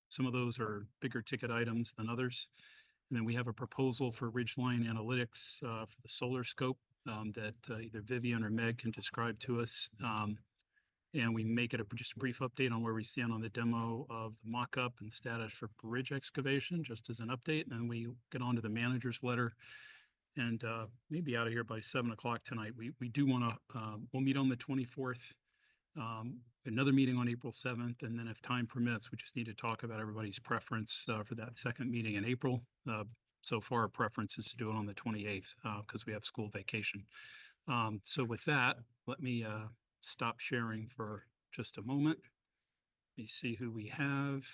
Some of those are bigger ticket items than others. And then we have a proposal for Ridgeline Analytics for the solar scope that either Vivian or Meg can describe to us. And we make it just a brief update on where we stand on the demo of the mock-up and status for bridge excavation, just as an update. And then we get on to the manager's letter and maybe out of here by 7 o'clock tonight. We do want to, we'll meet on the 24th, another meeting on April 7th. And then if time permits, we just need to talk about everybody's preference for that second meeting in April. So far, our preference is to do it on the 28th because we have school vacation. So with that, let me stop sharing for just a moment. Let me see who we have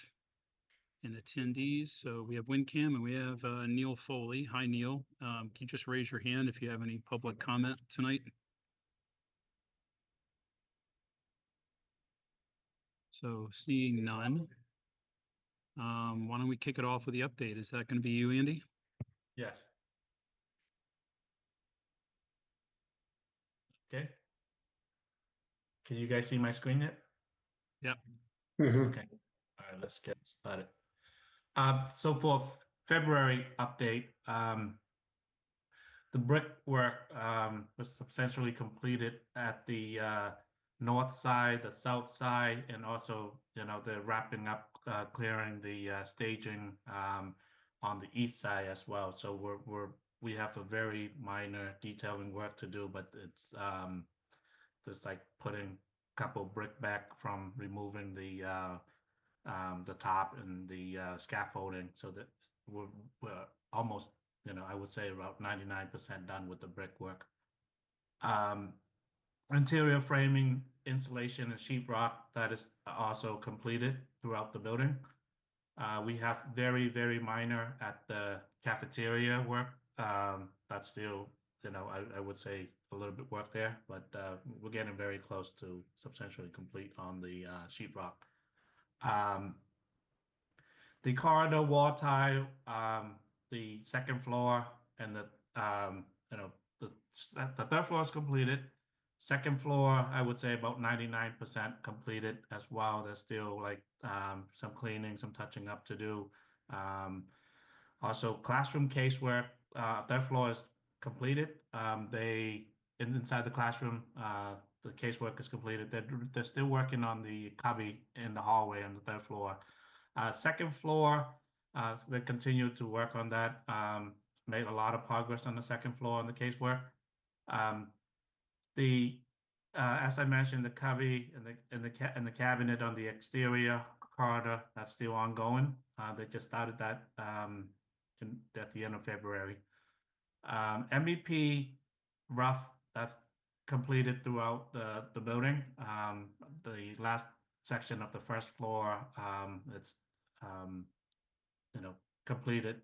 in attendees. So we have WinCam and we have Neil Foley. Hi, Neil. Can you just raise your hand if you have any public comment tonight? So seeing none, why don't we kick it off with the update? Is that going to be you, Andy? Yes. Okay. Can you guys see my screen yet? Yep. Okay. All right, let's get started. So for February update, the brickwork was substantially completed at the north side, the south side, and also, they're wrapping up, clearing the staging on the east side as well. So we have a very minor detailing work to do, but it's just like putting a couple brick back from removing the top and the scaffolding, so that we're almost, I would say about 99% done with the brickwork. Interior framing, installation, and sheetrock, that is also completed throughout the building. We have very, very minor at the cafeteria work. That's still, I would say a little bit work there, but we're getting very close to substantially complete on the sheetrock. The corridor wall tile, the second floor, and the third floor is completed. Second floor, I would say about 99% completed as well. There's still like some cleaning, some touching up to do. Also, classroom casework, third floor is completed. Inside the classroom, the casework is completed. They're still working on the cubby in the hallway on the third floor. Second floor, they continue to work on that. Made a lot of progress on the second floor on the casework. As I mentioned, the cubby and the cabinet on the exterior corridor, that's still ongoing. They just started that at the end of February. MVP rough, that's completed throughout the building. The last section of the first floor, it's completed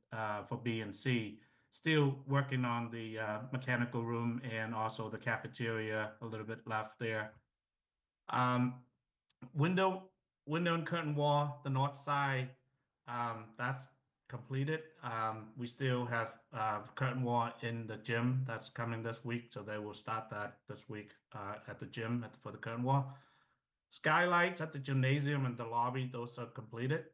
for B and C. Still working on the mechanical room and also the cafeteria, a little bit left there. Window and curtain wall, the north side, that's completed. We still have curtain wall in the gym that's coming this week, so they will start that this week at the gym for the curtain wall. Skylights at the gymnasium and the lobby, those are completed.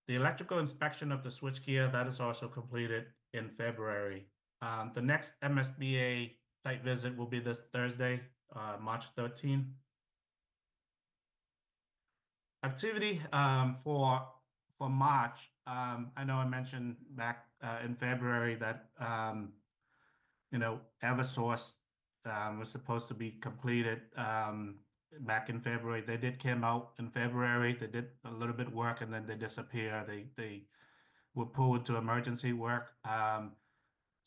The electrical inspection of the switchgear, that is also completed in February. The next MSBA site visit will be this Thursday, March 13th. Activity for March, I know I mentioned back in February that Eversource was supposed to be completed back in February. They did come out in February. They did a little bit of work and then they disappear. They were pulled to emergency work.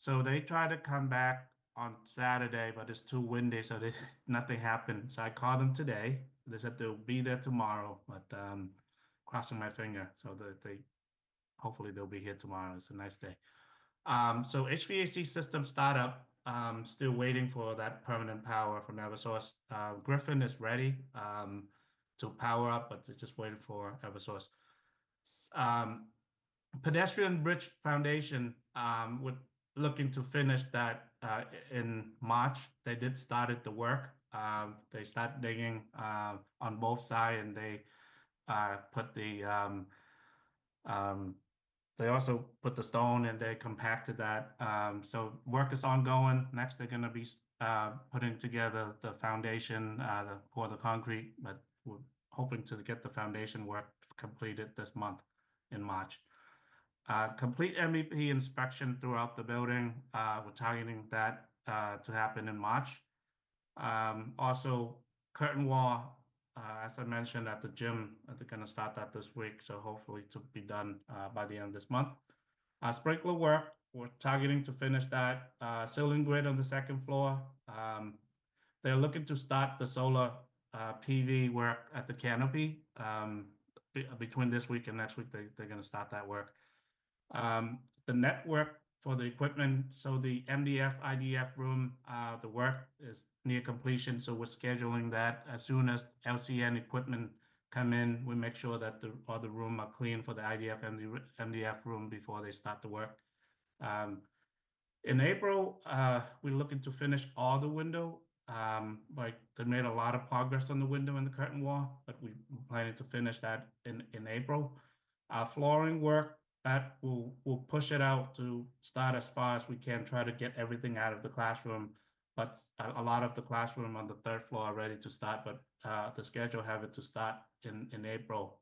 So they tried to come back on Saturday, but it's too windy, so nothing happened. So I called them today. They said they'll be there tomorrow, but crossing my finger. So that hopefully they'll be here tomorrow. It's a nice day. So HVAC system startup, still waiting for that permanent power from Eversource. Griffin is ready to power up, but they're just waiting for Eversource. Pedestrian bridge foundation, we're looking to finish that in March. They did started the work. They start digging on both sides, and they put the they also put the stone and they compacted that. So work is ongoing. Next, they're going to be putting together the foundation, pour the concrete, but we're hoping to get the foundation work completed this month in March. Complete MEP inspection throughout the building. We're targeting that to happen in March. Also, curtain wall, as I mentioned at the gym, they're going to start that this week, so hopefully to be done by the end of this month. Sprinkler work, we're targeting to finish that. Ceiling grid on the second floor. They're looking to start the solar PV work at the canopy. Between this week and next week, they're going to start that work. The network for the equipment, so the MDF, IDF room, the work is near completion, so we're scheduling that as soon as LCN equipment come in. We make sure that all the room are clean for the IDF and the MDF room before they start the work. In April, we're looking to finish all the window. Like they made a lot of progress on the window and the curtain wall, but we're planning to finish that in April. Flooring work, that we'll push it out to start as far as we can, try to get everything out of the classroom. But a lot of the classroom on the third floor are ready to start, but the schedule have it to start in April.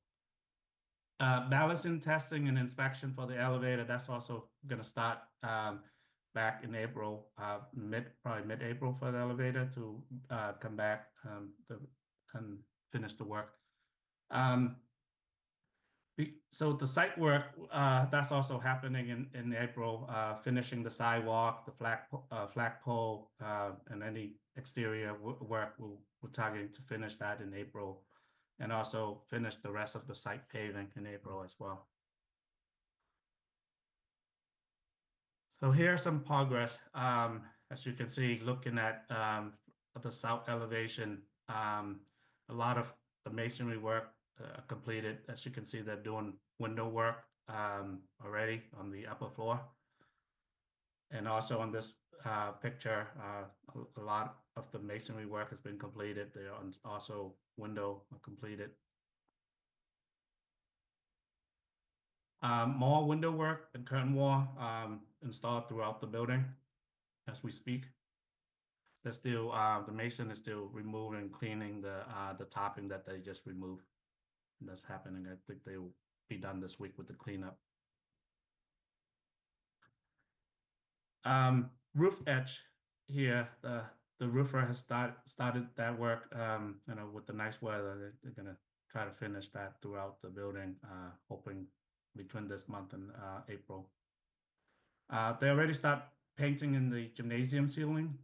Balancing testing and inspection for the elevator, that's also going to start back in April, probably mid-April for the elevator to come back and finish the work. So the site work, that's also happening in April, finishing the sidewalk, the flagpole, and any exterior work. We're targeting to finish that in April, and also finish the rest of the site paving in April as well. So here's some progress. As you can see, looking at the south elevation, a lot of the masonry work completed. As you can see, they're doing window work already on the upper floor. And also on this picture, a lot of the masonry work has been completed. There are also window completed. More window work and curtain wall installed throughout the building as we speak. They're still the mason is still removing and cleaning the topping that they just removed. And that's happening. I think they will be done this week with the cleanup. Roof edge here. The roofer has started that work. With the nice weather, they're gonna try to finish that throughout the building, hoping between this month and April. They already start painting in the gymnasium ceiling.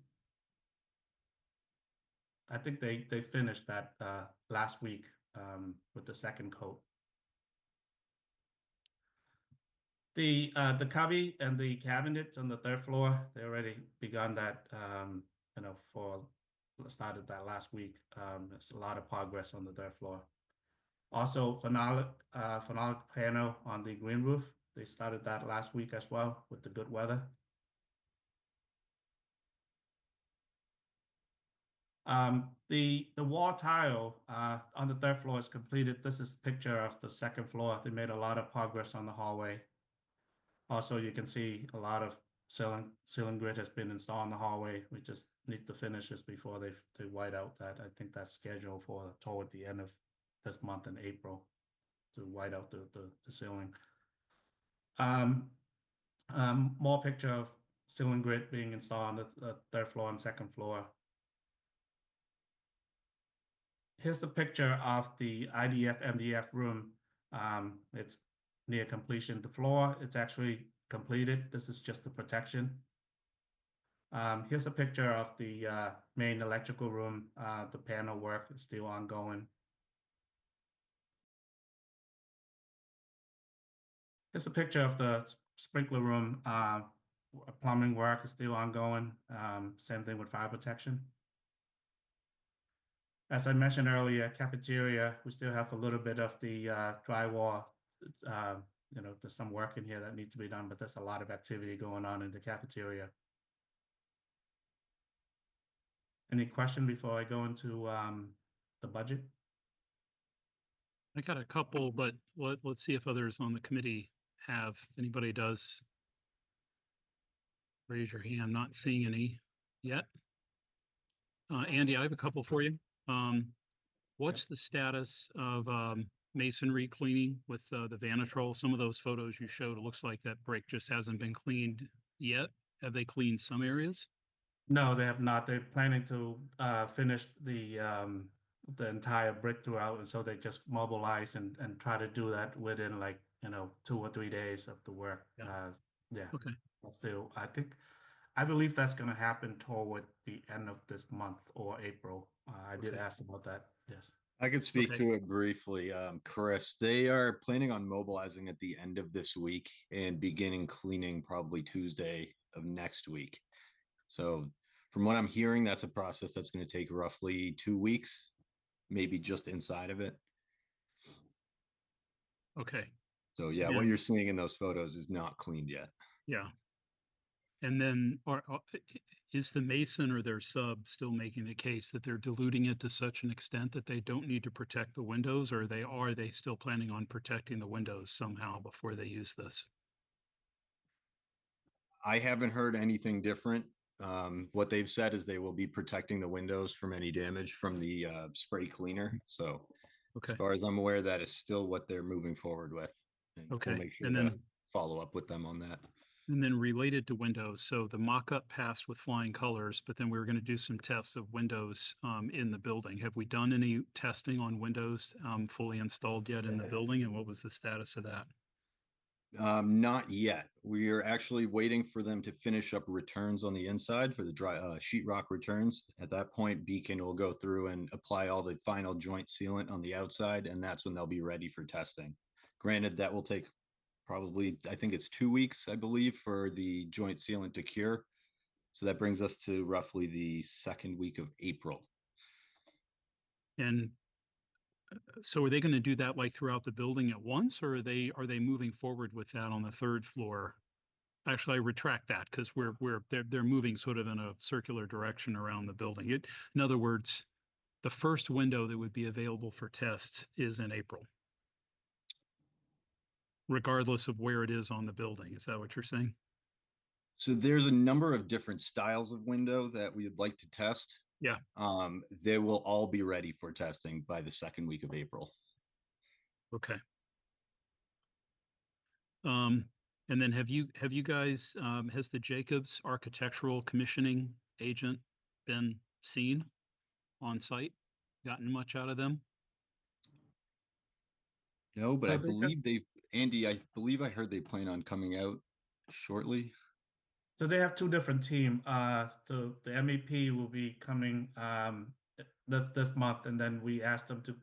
I think they finished that last week with the second coat. The cubby and the cabinet on the third floor, they already begun that. Started that last week. There's a lot of progress on the third floor. Also, phenolic panel on the green roof. They started that last week as well with the good weather. The wall tile on the third floor is completed. This is a picture of the second floor. They made a lot of progress on the hallway. Also, you can see a lot of ceiling grid has been installed in the hallway. We just need the finishes before they white out that. I think that's scheduled for toward the end of this month in April to white out the ceiling. More picture of ceiling grid being installed on the third floor and second floor. Here's the picture of the IDF MDF room. It's near completion. The floor, it's actually completed. This is just the protection. Here's a picture of the main electrical room. The panel work is still ongoing. Here's a picture of the sprinkler room. Plumbing work is still ongoing. Same thing with fire protection. As I mentioned earlier, cafeteria, we still have a little bit of the drywall. There's some work in here that needs to be done, but there's a lot of activity going on in the cafeteria. Any question before I go into the budget? I got a couple, but let's see if others on the committee have. If anybody does, raise your hand. Not seeing any yet. Andy, I have a couple for you. What's the status of masonry cleaning with the Vanatrol? Some of those photos you showed, it looks like that brick just hasn't been cleaned yet. Have they cleaned some areas? No, they have not. They're planning to finish the entire brick throughout, and so they just mobilize and try to do that within like 2 or 3 days of the work. Yeah. Yeah, Okay. that's still I believe that's going to happen toward the end of this month or April. I did Okay. ask about that. Yes. I could speak Okay. to it briefly. Chris, they are planning on mobilizing at the end of this week and beginning cleaning probably Tuesday of next week. So from what I'm hearing, that's a process that's going to take roughly 2 weeks, maybe just inside of it. Okay. So yeah, what And you're seeing in those photos is not cleaned yet. yeah. And then is the mason or their sub still making the case that they're diluting it to such an extent that they don't need to protect the windows, or are they still planning on protecting the windows somehow before they use this? I haven't heard anything different. What they've said is they will be protecting the windows from any damage from the spray cleaner. So Okay. as far as I'm aware, that is still what they're moving forward with. And Okay. we'll make sure And to then follow up with them on that. And then related to windows, so the mock-up passed with flying colors, but then we were going to do some tests of windows in the building. Have we done any testing on windows fully installed yet in the building, and what was the status of that? Not yet. We are actually waiting for them to finish up returns on the inside for the dry sheetrock returns. At that point, Beacon will go through and apply all the final joint sealant on the outside, and that's when they'll be ready for testing. Granted, that will take probably, I think it's 2 weeks, I believe, for the joint sealant to cure. So that brings us to roughly the second week of April. And so are they going to do that like throughout the building at once, or are they moving forward with that on the third floor? Actually, I retract that because they're moving sort of in a circular direction around the building. In other words, the first window that would be available for test is in April, regardless of where it is on the building. Is that what you're saying? So there's a number of different styles of window that we would like to test. Yeah. They will all be ready for testing by the second week of April. Okay. And then have you guys, has the Jacobs architectural commissioning agent been seen on site? Gotten much out of them? No, but So I they just- believe Andy, I believe I heard they plan on coming out shortly. So they have two different teams. So the MEP will be coming this month, and then we asked them to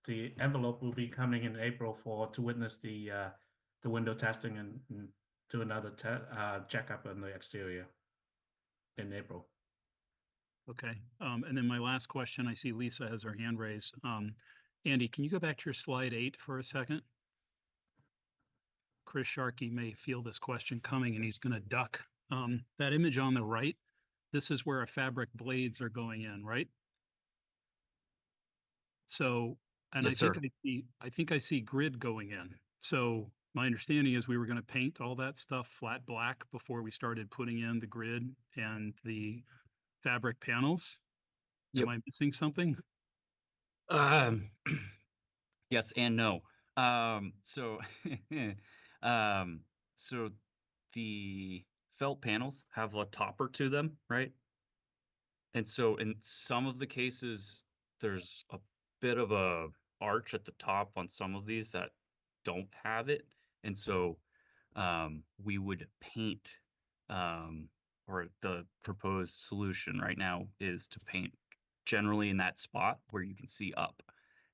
the envelope will be coming in April to witness the window testing and do another checkup on the exterior in April. Okay. And then my last question, I see Lisa has her hand raised. Andy, can you go back to your slide 8 for a second? Chris Sharkey may feel this question coming and he's going to duck. That image on the right, this is where our fabric blades are going in, right? So, and Yes, sir. I think I see grid going in. So my understanding is we were going to paint all that stuff flat black before we started putting in the grid and the fabric panels. Yep. Am I missing something? Yes and no. So, um, so the felt panels have a topper to them, right? And so in some of the cases, there's a bit of a arch at the top on some of these that don't have it. And so we would paint, or the proposed solution right now is to paint generally in that spot where you can see up,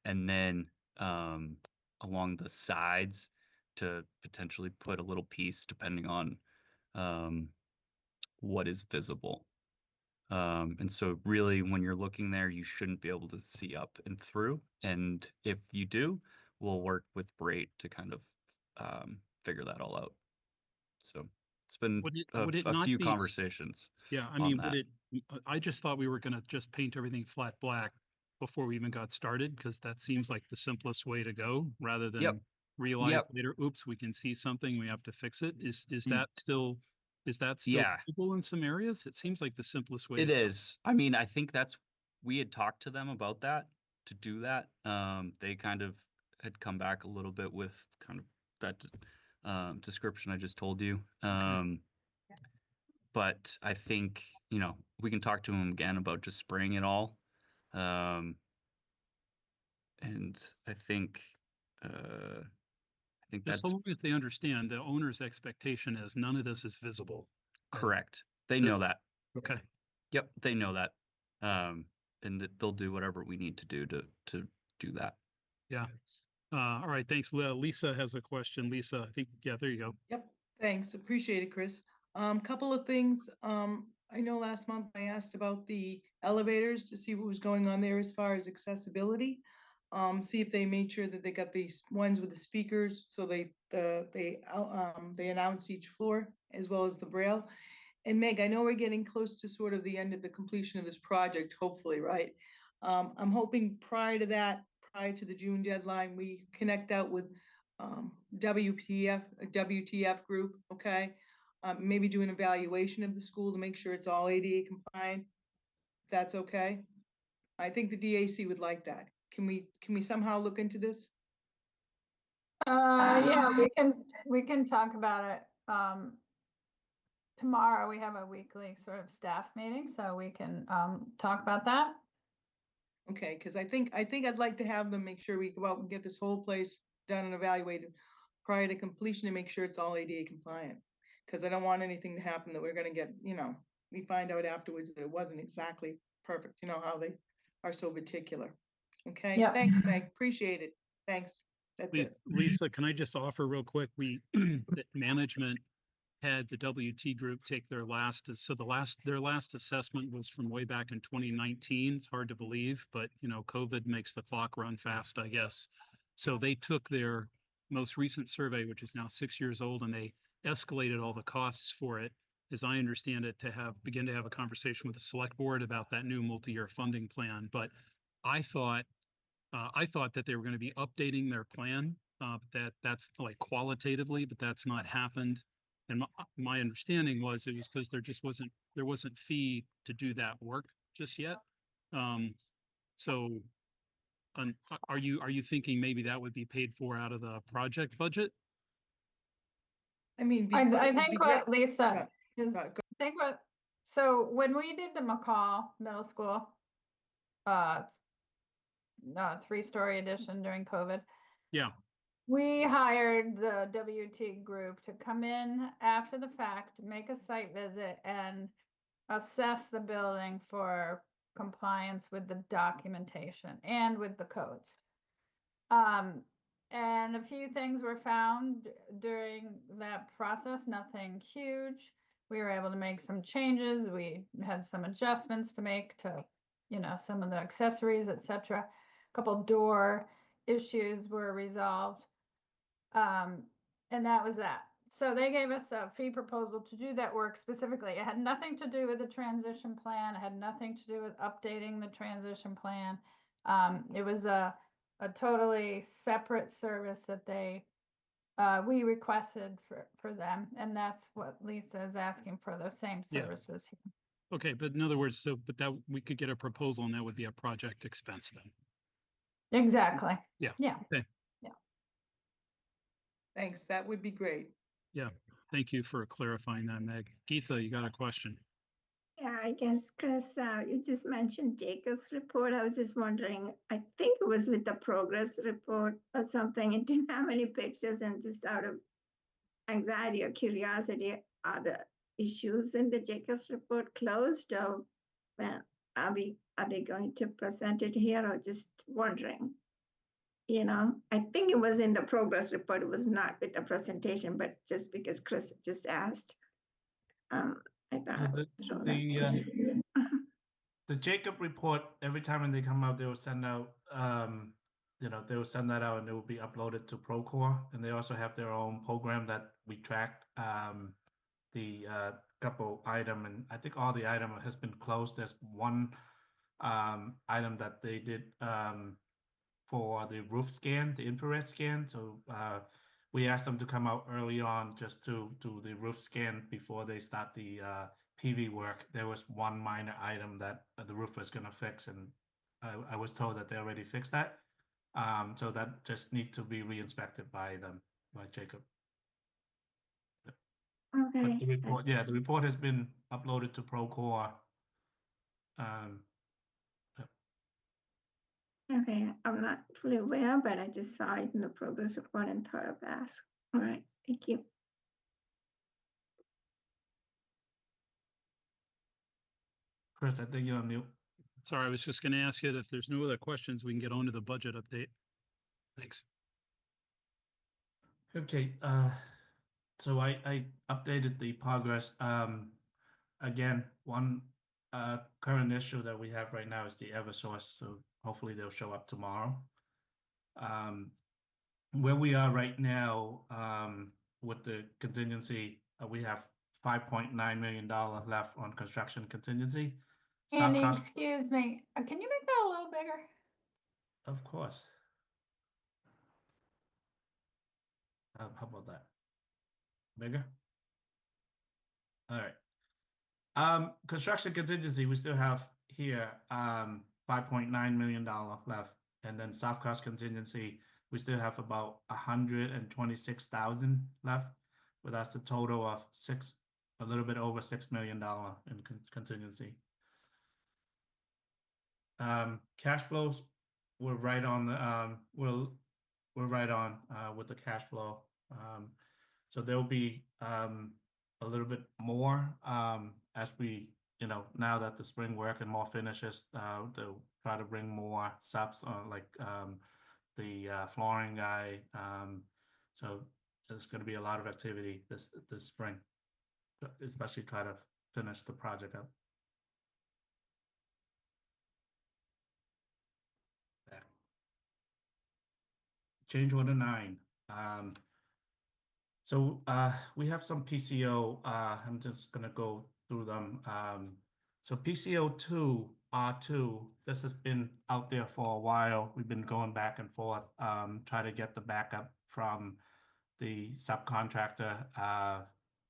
and then along the sides to potentially put a little piece depending on what is visible. And so really when you're looking there, you shouldn't be able to see up and through. And if you do, we'll work with Brait to kind of figure that all out. So it's been Would it a not few be conversations Yeah, I on mean, that. I just thought we were gonna just paint everything flat black before we even got started, because that seems like the simplest way to go, rather than Yep. realize Yep. later, oops, we can see something, we have to fix it. Is Ye- that still, is that still Yeah. doable in some areas? It seems like the simplest way to It go. is. I mean, I think we had talked to them about that, to do that. They kind of had come back a little bit with kind of that description I just told you. But I think, we can talk to them again about just spraying it all. And I think Just that's so long as they understand, the owner's expectation is none of this is visible. correct. They know This- that. Okay, Yep, they know that. And that they'll do whatever we need to do to do that. yeah. All right, thanks. Lisa has a question. Lisa, I think, yeah, there you go. Yep, thanks. Appreciate it, Chris. Couple of things. I know last month I asked about the elevators to see what was going on there as far as accessibility. See if they made sure that they got these ones with the speakers, so they announce each floor as well as the braille. And Meg, I know we're getting close to sort of the end of the completion of this project, hopefully, right? I'm hoping prior to that, prior to the June deadline, we connect out with WPF, a WTF group, okay? Maybe do an evaluation of the school to make sure it's all ADA compliant. If that's okay. I think the DAC would like that. Can we somehow look into this? Yeah, we can talk about it. Tomorrow we have a weekly sort of staff meeting, so we can talk about that. Okay, because I think I'd like to have them make sure we go out and get this whole place done and evaluated prior to completion to make sure it's all ADA compliant. Because I don't want anything to happen that we're gonna get, we find out afterwards that it wasn't exactly perfect, you know how they are so particular. Okay, Yep. thanks, Meg, appreciate it, thanks, that's it. Lisa, can I just offer real quick? That management had the WT group take their their last assessment was from way back in 2019. It's hard to believe, but COVID makes the clock run fast, I guess. So they took their most recent survey, which is now 6 years old, and they escalated all the costs for it, as I understand it, to begin to have a conversation with the select board about that new multi-year funding plan. But I thought that they were going to be updating their plan, that's like qualitatively, but that's not happened. And my understanding was it was because there wasn't fee to do that work just yet. So are you thinking maybe that would be paid for out of the project budget? I mean. I think what Lisa Yeah, is, go- I think so when we did the McCall Middle School, 3-story addition during COVID, Yeah, we hired the WT group to come in after the fact, make a site visit and assess the building for compliance with the documentation and with the codes. And a few things were found during that process, nothing huge. We were able to make some changes. We had some adjustments to make to, some of the accessories, etc. A couple door issues were resolved. And that was that. So they gave us a fee proposal to do that work specifically. It had nothing to do with the transition plan. It had nothing to do with updating the transition plan. It was a totally separate service that we requested for them. And that's what Lisa is asking for, those same Yeah. services here. okay, but in other words, but that we could get a proposal and that would be a project expense then. Exactly. Yeah. Yeah. Okay. Thanks, that would be great. Yeah, thank you for clarifying that, Meg. Geeta, you got a question? Yeah, I guess, Chris, you just mentioned Jacob's report. I was just wondering, I think it was with the progress report or something. It didn't have any pictures, and just out of anxiety or curiosity, are the issues in the Jacob's report closed, or well, are they going to present it here, or just wondering? I think it was in the progress report. It was not with the presentation, but just because Chris just asked, I thought I would throw that question. The Jacob report, every time when they come out, they will send out, they will send that out and it will be uploaded to Procore. And they also have their own program that we track the couple item, and I think all the item has been closed. There's one item that they did for the roof scan, the infrared scan. So we asked them to come out early on just to do the roof scan before they start the PV work. There was one minor item that the roof was going to fix, and I was told that they already fixed that. So that just needs to be re-inspected by them, by Jacob. But Okay. the report, yeah, the report has been uploaded to Procore. Okay, I'm not fully aware, but I just saw it in the progress report and thought of ask. All right, thank you. Chris, I think you're on mute. Sorry, I was just gonna ask you if there's no other questions, we can get on to the budget update. Thanks. Okay, so I updated the progress. Again, one current issue that we have right now is the Eversource, so hopefully they'll show up tomorrow. Where we are right now, with the contingency, we have $5.9 million left on construction contingency. Soft Andy, cost, excuse me, can you make that a little bigger? of course. How about that? Bigger? All right. Construction contingency, we still have here, $5.9 million left. And then soft cost contingency, we still have about 126,000 left. But that's the total of a little bit over $6 million in contingency. Cash flows, we're right on the, we're right on, with the cash flow. So there'll be, a little bit more, as we, now that the spring work and more finishes, they'll try to bring more subs on, like, the flooring guy. So there's going to be a lot of activity this spring, especially try to finish the project up. Change order 9. So we have some PCO. I'm just gonna go through them. So PCO 2 R2. This has been out there for a while. We've been going back and forth, try to get the backup from the subcontractor,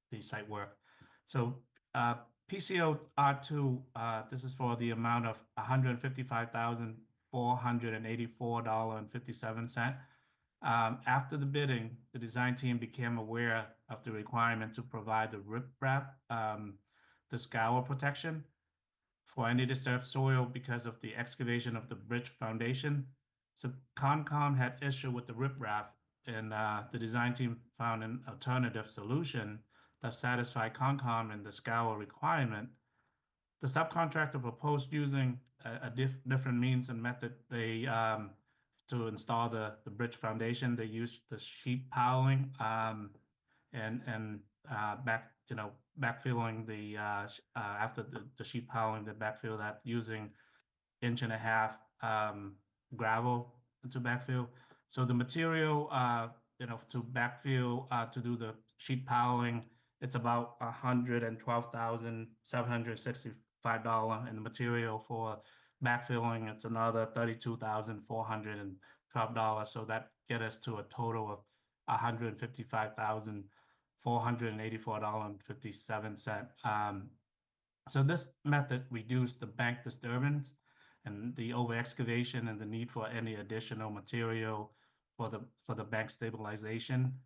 the site work. So PCO R2. This is for the amount of $155,484.57. After the bidding, the design team became aware of the requirement to provide the riprap, the scour protection for any disturbed soil because of the excavation of the bridge foundation. So Concom had issue with the riprap, and the design team found an alternative solution that satisfied Concom and the scour requirement. The subcontractor proposed using a different means and method. They to install the bridge foundation, they used the sheet piling, and backfilling the after the sheet piling, the backfill that using 1.5 inch gravel to backfill. So the material, to backfill, to do the sheet piling, it's about $112,765, and the material for backfilling, it's another $32,412. So that get us to a total of $155,484.57. So this method reduced the bank disturbance and the over excavation and the need for any additional material for the bank stabilization,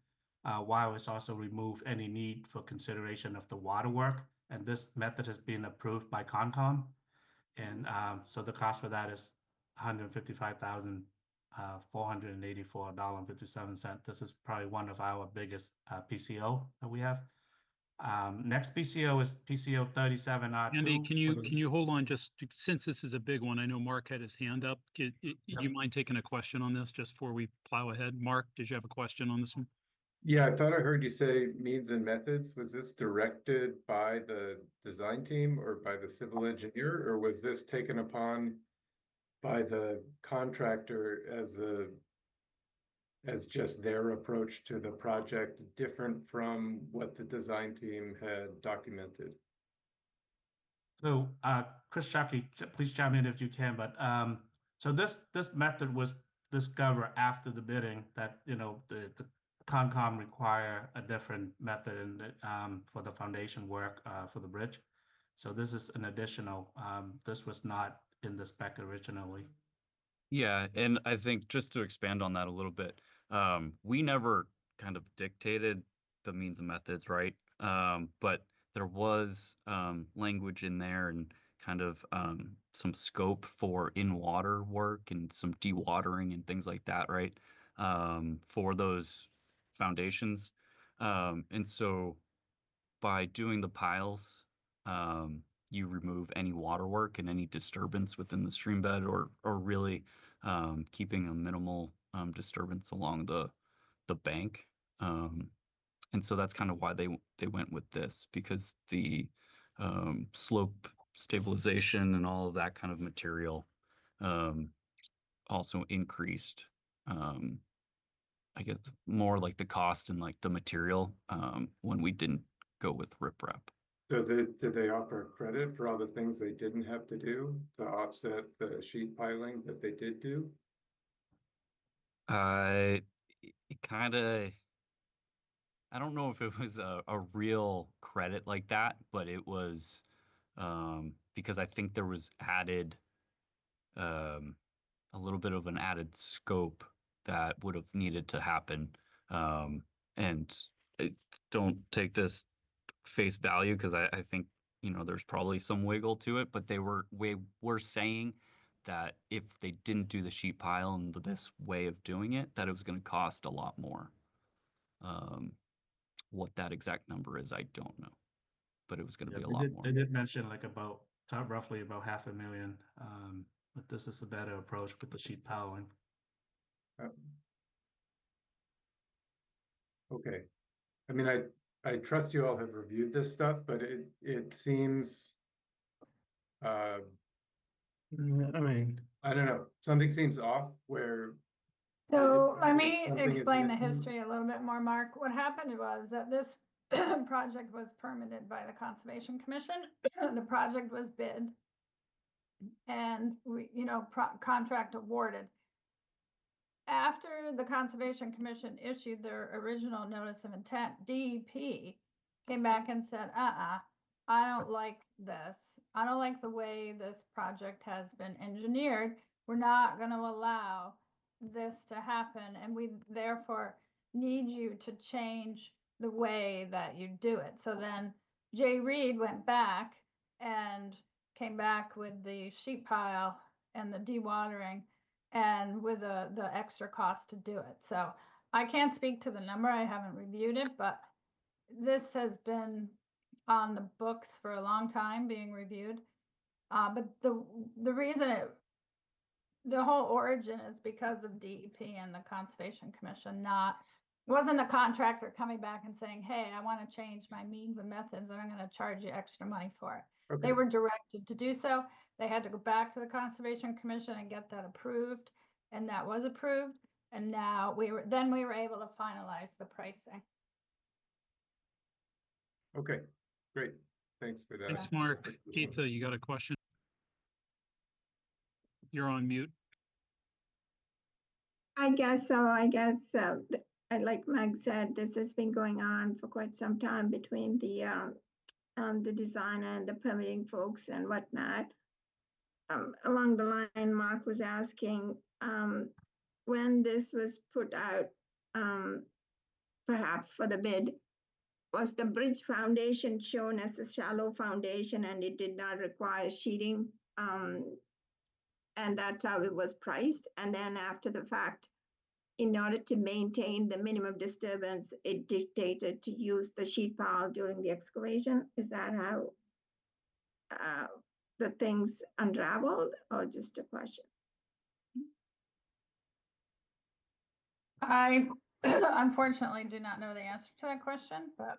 while it's also removed any need for consideration of the water work. And this method has been approved by Concom. And so the cost for that is $155,484.57. This is probably one of our biggest PCO that we have. Next PCO is PCO 37R2. Andy, can you hold on just since this is a big one? I know Mark had his hand up. You mind taking a question on this just before we plow ahead? Mark, did you have a question on this one? Yeah, I thought I heard you say means and methods. Was this directed by the design team or by the civil engineer, or was this taken upon by the contractor as a as just their approach to the project different from what the design team had documented? So, Chris Shapley, please chime in if you can, but, so this method was discovered after the bidding that, the Concom require a different method in for the foundation work, for the bridge. So this is an additional, this was not in the spec originally. Yeah, and I think just to expand on that a little bit, we never kind of dictated the means and methods, right? But there was language in there and kind of some scope for in-water work and some dewatering and things like that, right? For those foundations. And so by doing the piles, you remove any water work and any disturbance within the stream bed, or really keeping a minimal disturbance along the bank. And so that's kind of why they went with this, because the slope stabilization and all of that kind of material also increased. I guess more like the cost and like the material when we didn't go with riprap. So did they offer credit for all the things they didn't have to do to offset the sheet piling that they did do? It kind of, I don't know if it was a real credit like that, but it was because I think there was added a little bit of an added scope that would have needed to happen. And don't take this face value, because I think, there's probably some wiggle to it, but we were saying that if they didn't do the sheet pile and this way of doing it, that it was going to cost a lot more. What that exact number is, I don't know, but it was going to be a lot more. They did mention like roughly about $500,000, but this is a better approach with the sheet piling. Okay. I mean, I trust you all have reviewed this stuff, but it seems, I mean, I don't know, something seems off where. So let me Something is explain the missing. history a little bit more, Mark. What happened was that this project was permitted by the Conservation Commission. The project was bid and we, contract awarded. After the Conservation Commission issued their original notice of intent, DEP came back and said, I don't like this. I don't like the way this project has been engineered. We're not going to allow this to happen, and we therefore need you to change the way that you do it. So then Jay Reed went back and came back with the sheet pile and the dewatering and with the extra cost to do it. So I can't speak to the number. I haven't reviewed it, but this has been on the books for a long time being reviewed. But the reason the whole origin is because of DEP and the Conservation Commission, it wasn't the contractor coming back and saying, hey, I want to change my means and methods and I'm going to charge you extra money for it. Okay. They were directed to do so. They had to go back to the Conservation Commission and get that approved, and that was approved. And now we were able to finalize the pricing. Okay, great. Thanks for that. Thanks, Mark. Geetha, you got a question? You're on mute. I guess so. Like Meg said, this has been going on for quite some time between the designer and the permitting folks and whatnot. Along the line, Mark was asking when this was put out, perhaps for the bid, was the bridge foundation shown as a shallow foundation and it did not require sheeting? And that's how it was priced. And then after the fact, in order to maintain the minimum disturbance, it dictated to use the sheet pile during the excavation. Is that how the things unraveled, or just a question? I unfortunately do not know the answer to that question, but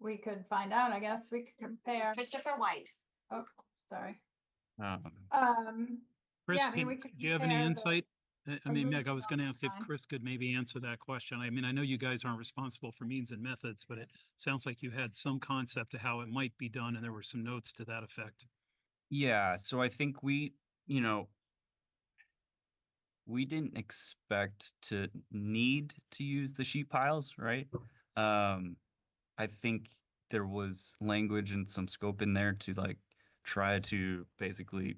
we could find out. I guess we could compare. Christopher White. Oh, sorry. Chris, Yeah, I mean, we could do you have any compare the- insight I mean, Meg, I moving was going to on ask if time. Chris could maybe answer that question. I mean, I know you guys aren't responsible for means and methods, but it sounds like you had some concept of how it might be done, and there were some notes to that effect. Yeah, so I think we didn't expect to need to use the sheet piles, right? I think there was language and some scope in there to like try to basically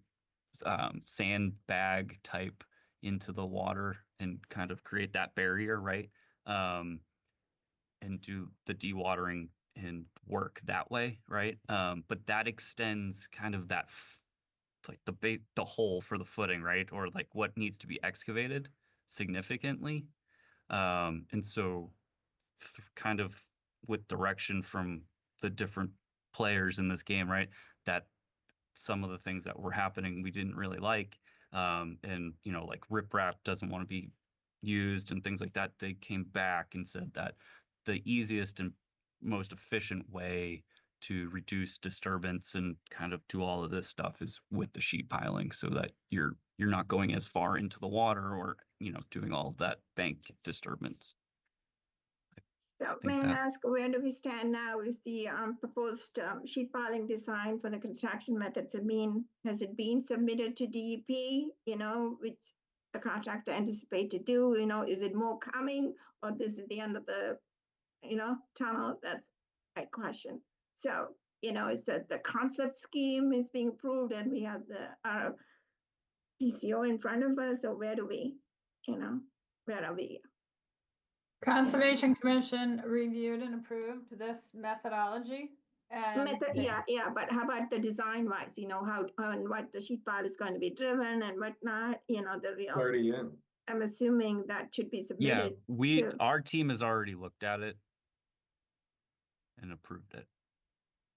sandbag type into the water and kind of create that barrier, right? And do the dewatering and work that way, right? But that extends kind of that like the hole for the footing, right? Or like what needs to be excavated significantly. And so kind of with direction from the different players in this game, right? That some of the things that were happening we didn't really like. And like riprap doesn't want to be used and things like that. They came back and said that the easiest and most efficient way to reduce disturbance and kind of do all of this stuff is with the sheet piling so that you're not going as far into the water or doing all of that bank disturbance. So think may I that- ask, where do we stand now? Is the proposed sheet piling design for the construction methods, has it been submitted to DEP, which the contractor anticipate to do, is it more coming, or this is the end of the, tunnel? That's my question. So, is that the concept scheme is being approved and we have our PCO in front of us, or where do we, where are we? Conservation Commission reviewed and approved this methodology. And Yeah, but how about the design wise, how and what the sheet pile is going to be driven and whatnot, the real, Already in. I'm assuming that should be Yeah, submitted. our team has already looked at it and approved it.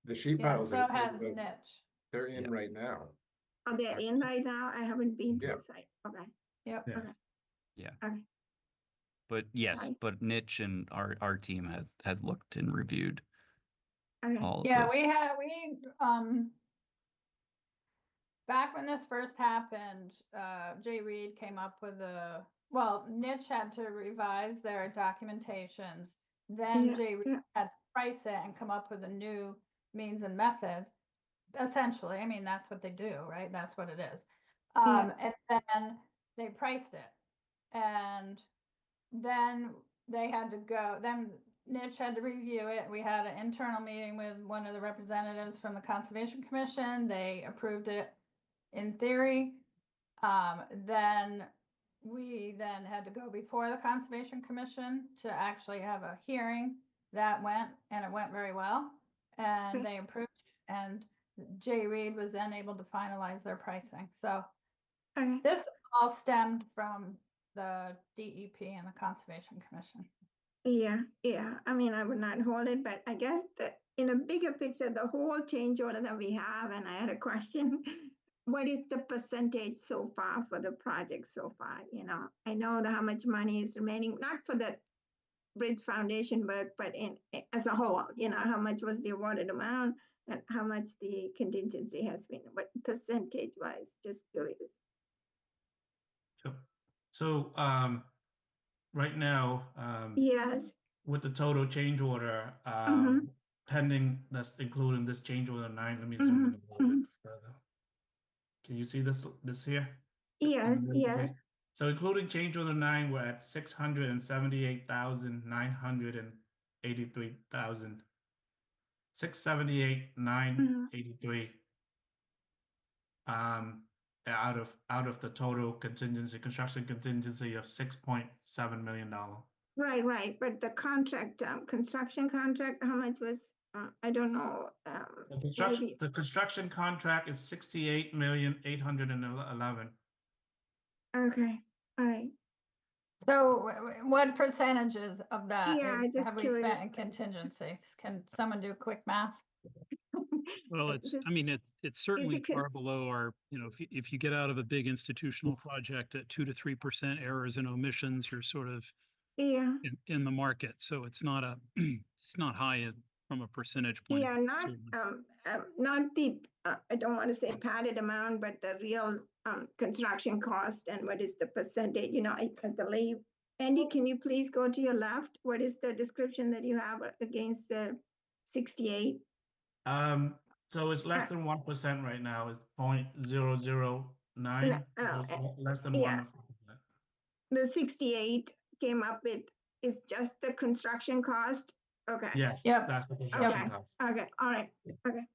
The sheet yeah, piles so are has in niche. they're in Yeah. right now. Are they in right now? I haven't been to Yeah. the site. Okay. Yep. Yes. Okay. Yeah. Okay. But yes, Sorry. but Niche and our team has looked and reviewed Okay. all of Yeah, those. back when this first happened, Jay Reed came up with Niche had to revise their documentations. Then Jay Reed had to price it and come up with a new means and methods. Essentially, I mean, that's what they do, right? That's what it is. And then they priced it. And then then Niche had to review it. We had an internal meeting with one of the representatives from the Conservation Commission. They approved it in theory. Then we had to go before the Conservation Commission to actually have a hearing. That went, and it went very well. And they approved it, and Jay Reed was then able to finalize their pricing. So this all stemmed from the DEP and the Conservation Commission. Yeah. I mean, I would not hold it, but I guess that in a bigger picture, the whole change order that we have, and I had a question, what is the percentage so far for the project so far? I know how much money is remaining, not for the bridge foundation work, but as a whole, how much was the awarded amount and how much the contingency has been, what percentage wise, just curious. So right now, Yes. with the total change order, pending, that's including this change order 9, let me zoom in a little bit further. Can you see this here? Yes. So including change order 9, we're at 678,983,000. 678,983. Out of the total construction contingency of $6.7 million. Right. But the contract, construction contract, how much was, I don't know. The construction contract is 68,811,000. Okay, all right. So what percentages of that Yeah, is, just have we curious. spent in contingencies? Can someone do quick math? Well, it's certainly because- far below our, if you get out of a big institutional project at 2 to 3% errors and omissions, you're sort of Yeah. in the market. So it's not it's not high from a percentage point. Yeah, not the, I don't want to say padded amount, but the real construction cost and what is the percentage, I believe. Andy, can you please go to your left? What is the description that you have against the 68? So it's less than 1% right now. It's 0.009. So it's less than yeah. 1%. The 68 came up with is just the construction cost? Okay. Yes, Yep. that's the construction Okay. cost. Okay. All right. Okay.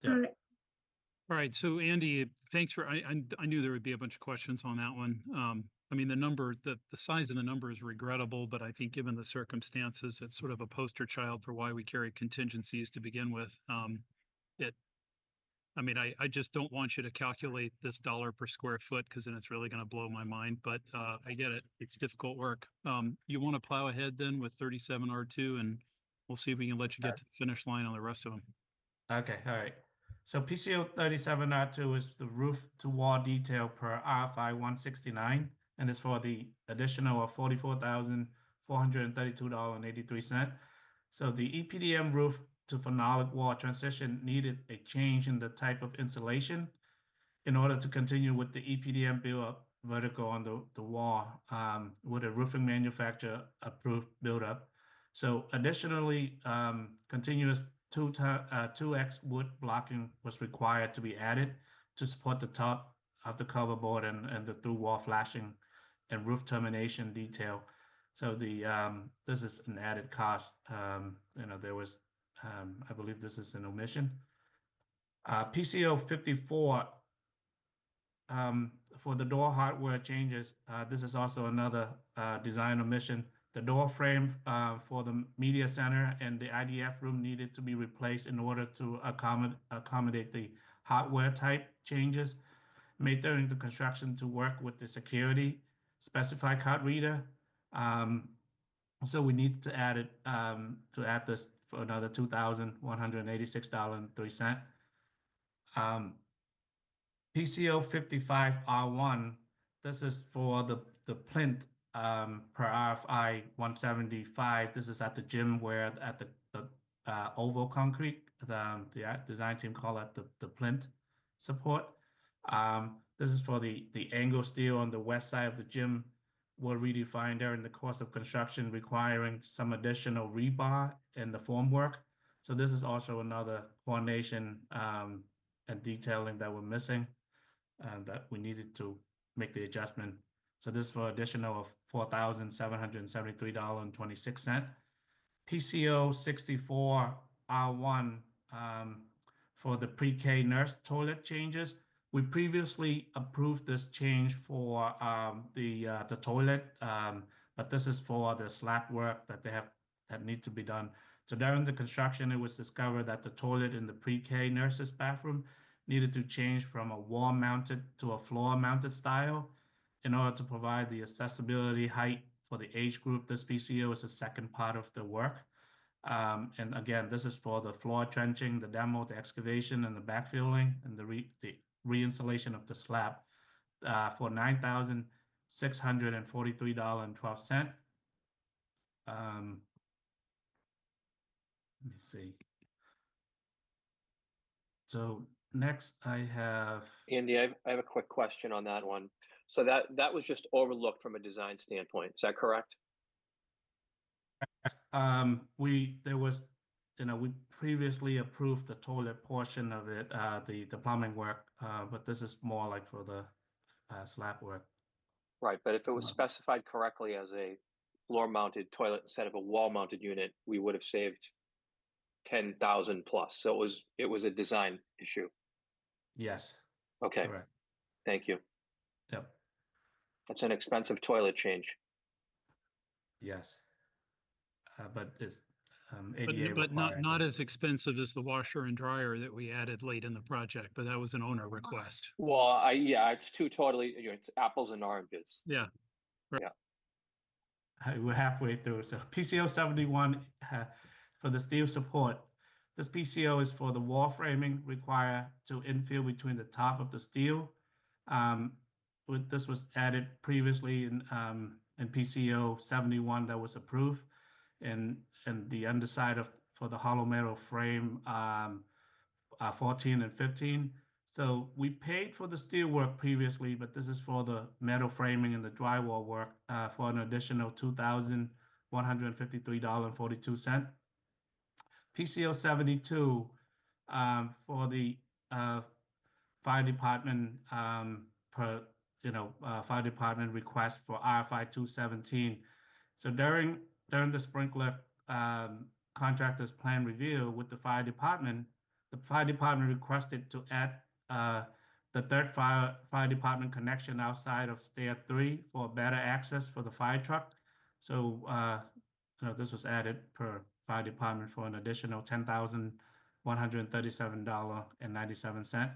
Yep. All right. All right, so Andy, thanks for, I knew there would be a bunch of questions on that one. I mean, the size of the number is regrettable, but I think given the circumstances, it's sort of a poster child for why we carry contingencies to begin with. I just don't want you to calculate this dollar per square foot because then it's really going to blow my mind, but I get it. It's difficult work. You want to plow ahead then with 37 R2 and we'll see if we can let you get to the finish line on the rest of them. Okay, all right. So PCO 37R2 is the roof to wall detail per RFI 169, and it's for the additional of $44,432.83. So the EPDM roof to phenolic wall transition needed a change in the type of insulation in order to continue with the EPDM build-up vertical on the wall with a roofing manufacturer approved build-up. So additionally, continuous 2x wood blocking was required to be added to support the top of the cover board and the through wall flashing and roof termination detail. So this is an added cost. There was, I believe this is an omission. PCO 54 for the door hardware changes. This is also another design omission. The door frame for the media center and the IDF room needed to be replaced in order to accommodate the hardware type changes made during the construction to work with the security specified card reader. So we need to add it to add this for another $2,186.03. PCO 55R1, this is for the plinth per RFI 175. This is at the gym where at the oval concrete, the design team call it the plinth support. This is for the angle steel on the west side of the gym were redefined during the course of construction, requiring some additional rebar in the formwork. So this is also another coordination and detailing that we're missing that we needed to make the adjustment. So this is for additional of $4,773.26. PCO 64R1 for the pre-K nurse toilet changes. We previously approved this change for the toilet, but this is for the slab work that need to be done. So during the construction, it was discovered that the toilet in the pre-K nurse's bathroom needed to change from a wall-mounted to a floor-mounted style in order to provide the accessibility height for the age group. This PCO is the second part of the work. And again, this is for the floor trenching, the demo, the excavation, and the backfilling, and the re-installation of the slab for $9,643.12. Let me see. So next I have Andy, I have a quick question on that one. So that was just overlooked from a design standpoint. Is that correct? we previously approved the toilet portion of it, the plumbing work, but this is more like for the slab work. Right, but if it was specified correctly as a floor-mounted toilet instead of a wall-mounted unit, we would have saved 10,000 plus. So it was a design issue. Yes. Okay. Correct. Thank you. Yep. That's an expensive toilet change. Yes. But it's ADA But not required. as expensive as the washer and dryer that we added late in the project, but that was an owner request. Well, it's two totally, it's apples and oranges. Yeah. Yeah. We're halfway through. So PCO 71 for the steel support. This PCO is for the wall framing required to infill between the top of the steel. This was added previously in PCO 71 that was approved, and the underside for the hollow metal frame 14 and 15. So we paid for the steel work previously, but this is for the metal framing and the drywall work for an additional $2,153.42. PCO 72 for the fire department fire department request for RFI 217. So during the sprinkler contractor's plan review with the fire department requested to add the third fire department connection outside of stair 3 for better access for the fire truck. So this was added per fire department for an additional $10,137.97.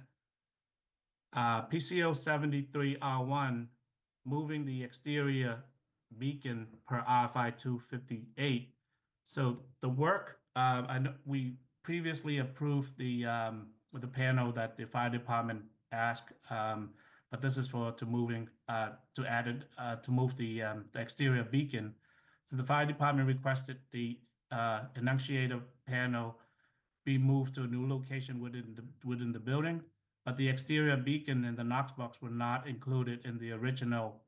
PCO 73R1, moving the exterior beacon per RFI 258. So the work, I know we previously approved the with the panel that the fire department asked, but this is for to move the exterior beacon. So the fire department requested the enunciator panel be moved to a new location within the building, but the exterior beacon and the Knox box were not included in the original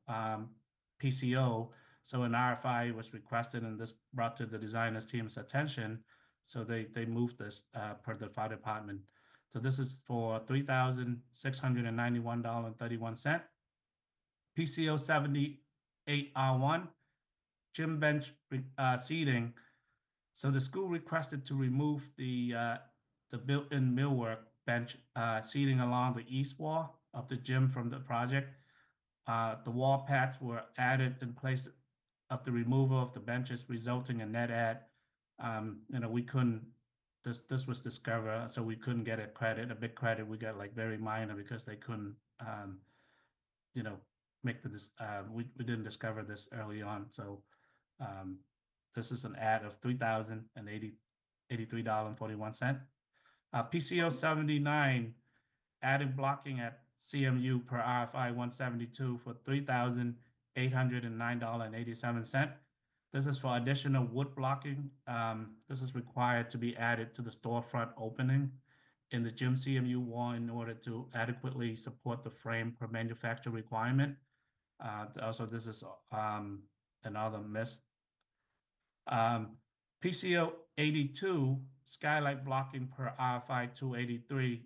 PCO. So an RFI was requested, and this brought to the designer's team's attention. So they moved this per the fire department. So this is for $3,691.31. PCO 78R1, gym bench seating. So the school requested to remove the built-in millwork bench seating along the east wall of the gym from the project. The wall pads were added in place of the removal of the benches, resulting in net add. We couldn't. This was discovered, so we couldn't get a big credit. We got like very minor because they couldn't, make this. We didn't discover this early on, so. This is an add of $3,083.41. PCO 79, adding blocking at CMU per RFI 172 for $3,809.87. This is for additional wood blocking. This is required to be added to the storefront opening in the gym CMU wall in order to adequately support the frame per manufacturer requirement. Also, this is another miss. PCO 82, skylight blocking per RFI 283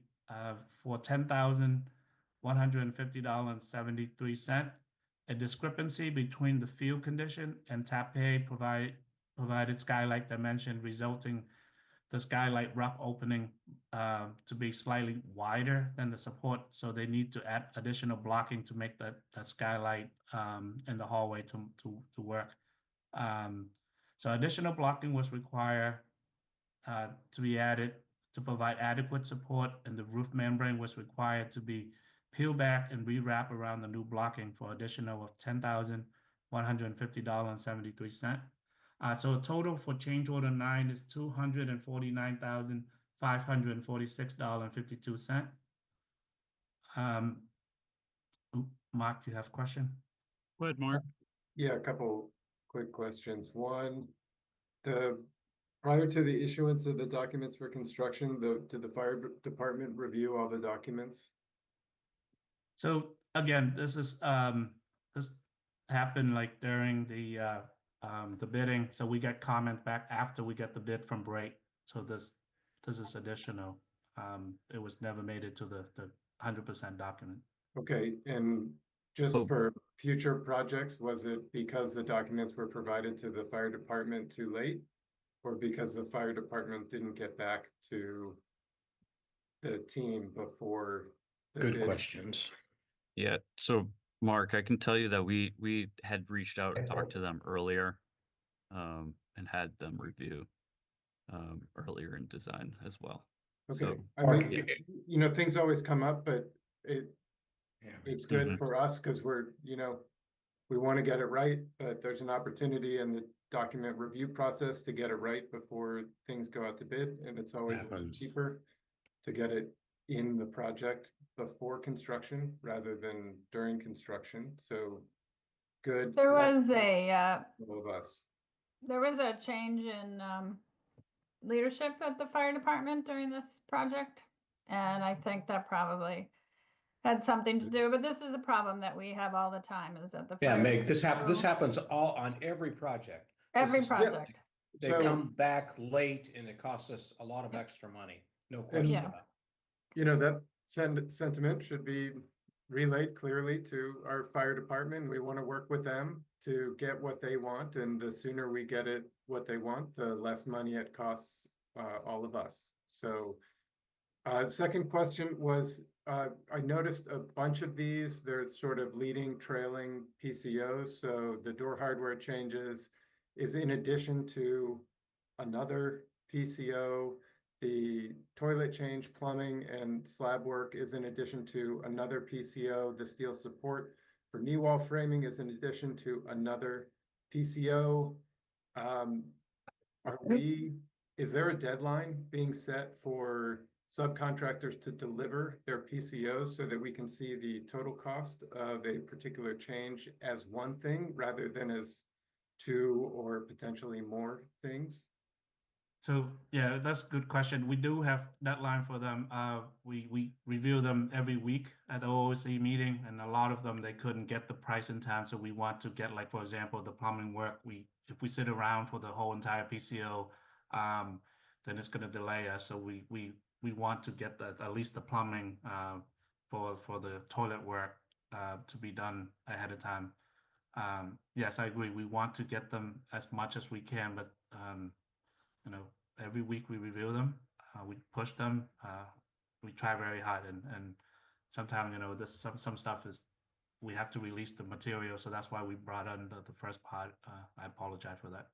for $10,150.73. A discrepancy between the field condition and TAPE provided skylight dimension, resulting the skylight rough opening to be slightly wider than the support. So they need to add additional blocking to make that skylight in the hallway to work. So additional blocking was required to be added to provide adequate support, and the roof membrane was required to be peeled back and rewrapped around the new blocking for additional of $10,150.73. So a total for change order 9 is $249,546.52. Mark, do you have a question? Go ahead, Mark. Yeah, a couple quick questions. One, prior to the issuance of the documents for construction, did the fire department review all the documents? So again, this happened like during the bidding. So we get comment back after we get the bid from Brait. So this is additional. It was never made it to the 100% document. Okay, and just for future projects, was it because the documents were provided to the fire department too late? Or because the fire department didn't get back to the team before the Good bid? questions. Yeah, so Mark, I can tell you that we had reached out and talked to them earlier, and had them review earlier in design as well. Okay, So, I mean, things always come up, but it's good for us because we want to get it right, but there's an opportunity in the document review process to get it right before things go out to bid, and it's always a little cheaper to get it in the project before construction rather than during construction. So good. There was all of us. a change in leadership at the fire department during this project, And I think that probably had something to do, but this is a problem that we have all the time, is that the. Yeah, fire Meg, this department- happens all on every project. This Every is- project. They So- come back late and it costs us a lot of extra money, no question Yeah. about it. You know, that sentiment should be relayed clearly to our fire department. We want to work with them to get what they want, and the sooner we get it what they want, the less money it costs all of us. So, second question was, I noticed a bunch of these. There's sort of leading, trailing PCOs. So the door hardware changes is in addition to another PCO. The toilet change, plumbing, and slab work is in addition to another PCO. The steel support for knee wall framing is in addition to another PCO. Is there a deadline being set for subcontractors to deliver their PCOs so that we can see the total cost of a particular change as one thing rather than as two or potentially more things? So yeah, that's a good question. We do have deadline for them. We review them every week at the OOC meeting, and a lot of them they couldn't get the price in time. So we want to get, like, for example, the plumbing work. If we sit around for the whole entire PCO, then it's going to delay us. So we want to get at least the plumbing for the toilet work to be done ahead of time. Yes, I agree. We want to get them as much as we can, but you know, every week we review them, we push them, we try very hard, and sometimes, you know, this some stuff is we have to release the material, so that's why we brought on the first part. I apologize for that.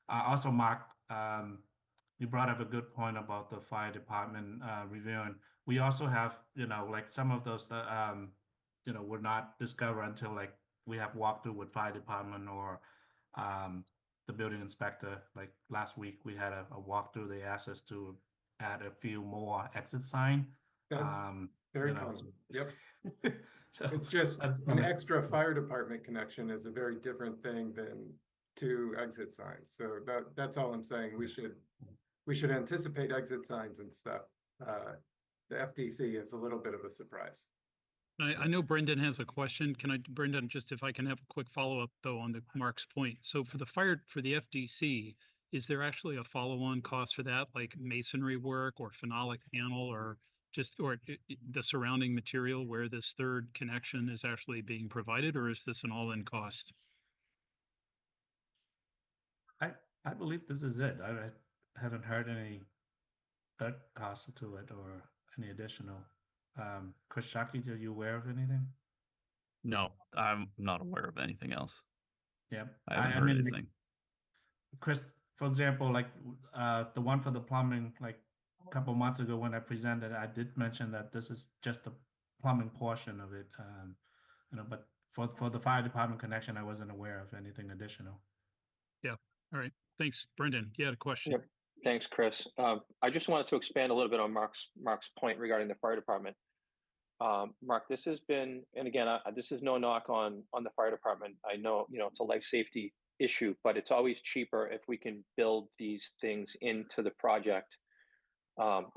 Also, Mark, you brought up a good point about the fire department reviewing. We also have, you know, like some of those that you know, were not discovered until like we have walkthrough with fire department or the building inspector. Like last week, we had a walkthrough. They asked us to add a few more exit sign. Very you know, common. Yep. so It's just that's an coming. extra fire department connection is a very different thing than two exit signs. So that's all I'm saying. We should anticipate exit signs and stuff. The FDC is a little bit of a surprise. I know Brendan has a question. Brendan, just if I can have a quick follow-up though on Mark's point. So for the FDC, is there actually a follow-on cost for that, like masonry work or phenolic panel or the surrounding material where this third connection is actually being provided, or is this an all-in cost? I believe this is it. I haven't heard any third cost to it or any additional. Chris Shockey, are you aware of anything? No, I'm not aware of anything else. Yeah, I haven't heard mean, anything. Chris, for example, like the one for the plumbing, like a couple months ago when I presented, I did mention that this is just the plumbing portion of it. You know, but for the fire department connection, I wasn't aware of anything additional. Yeah. All right. Thanks, Brendan. You had a question. Yep. Thanks, Chris. I just wanted to expand a little bit on Mark's point regarding the fire department. Mark, this has been, and again, this is no knock on the fire department. I know, you know, it's a life safety issue, but it's always cheaper if we can build these things into the project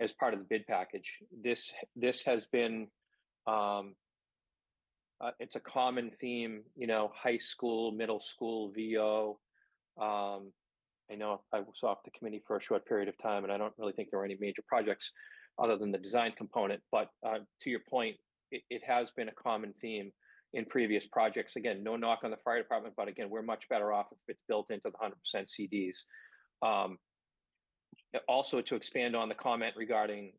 as part of the bid package. This has been, it's a common theme, you know, high school, middle school, VO. I know I was off the committee for a short period of time, and I don't really think there were any major projects other than the design component. But to your point, it has been a common theme in previous projects. Again, no knock on the fire department, but again, we're much better off if it's built into the 100% CDs. Also, to expand on the comment regarding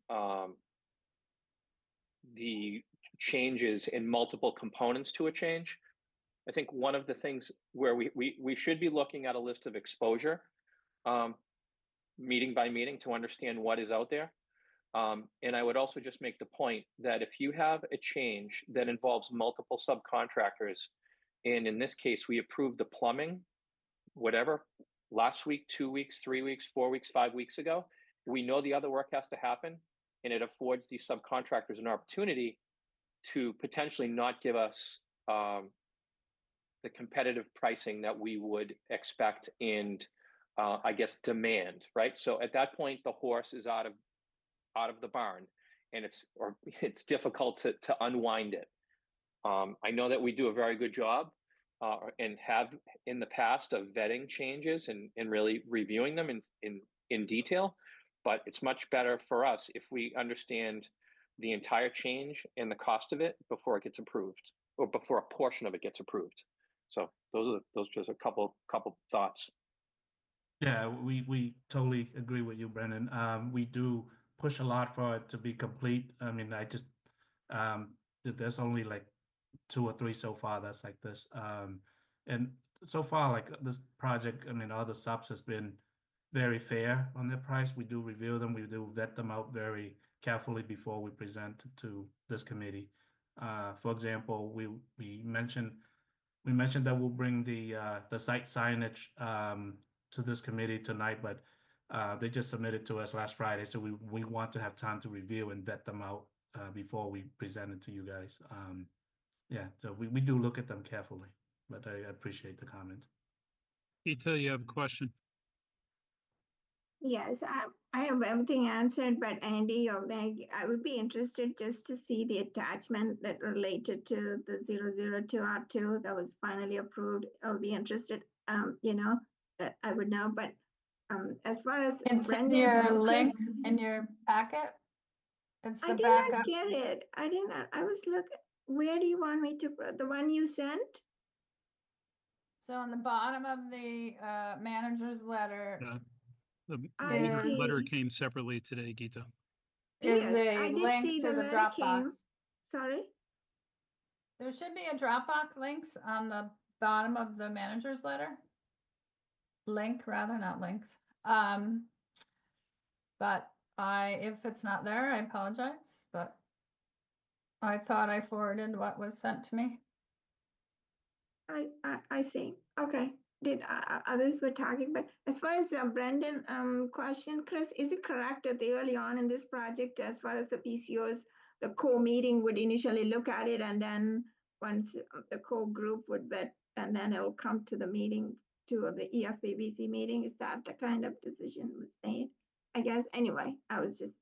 the changes in multiple components to a change, I think one of the things where we should be looking at a list of exposure meeting by meeting to understand what is out there. And I would also just make the point that if you have a change that involves multiple subcontractors, and in this case, we approved the plumbing, whatever, last week, 2 weeks, 3 weeks, 4 weeks, 5 weeks ago, we know the other work has to happen, and it affords these subcontractors an opportunity to potentially not give us the competitive pricing that we would expect and I guess demand, right? So at that point, the horse is out of out of the barn, and it's difficult to unwind it. I know that we do a very good job and have in the past of vetting changes and really reviewing them in detail, but it's much better for us if we understand the entire change and the cost of it before it gets approved, or before a portion of it gets approved. So those just a couple thoughts. Yeah, we totally agree with you, Brendan. We do push a lot for it to be complete. I mean, there's only like 2 or 3 so far that's like this. And so far, like this project, I mean, all the subs has been very fair on their price. We do review them, we do vet them out very carefully before we present to this committee. For example, we mentioned that we'll bring the site signage to this committee tonight, but they just submitted to us last Friday, so we want to have time to review and vet them out before we present it to you guys. Yeah, so we do look at them carefully, but I appreciate the comment. Gita, you have a question? Yes, I have everything answered, but Andy or Meg, I would be interested just to see the attachment that related to the 002R2 that was finally approved. I would be interested, that I would know, but as far as It's in Brendan your and link Chris, in your packet. It's I the did not backup. get it. I did not. I was looking. Where do you want me to? The one you sent? So on the bottom of the manager's letter Yeah. The I letter see. came separately today, Gita. is Yes, a I did link see to the the letter Dropbox. came. Sorry. There should be a Dropbox links on the bottom of the manager's letter. Link rather, not links. But if it's not there, I apologize, but I thought I forwarded what was sent to me. I see. Okay. Did others were talking, but as far as Brendan question, Chris, is it correct that early on in this project, as far as the PCOs, the core meeting would initially look at it, and then once the core group would vet, and then it will come to the meeting, to the EFPBC meeting? Is that the kind of decision was made? I guess. Anyway, I was just.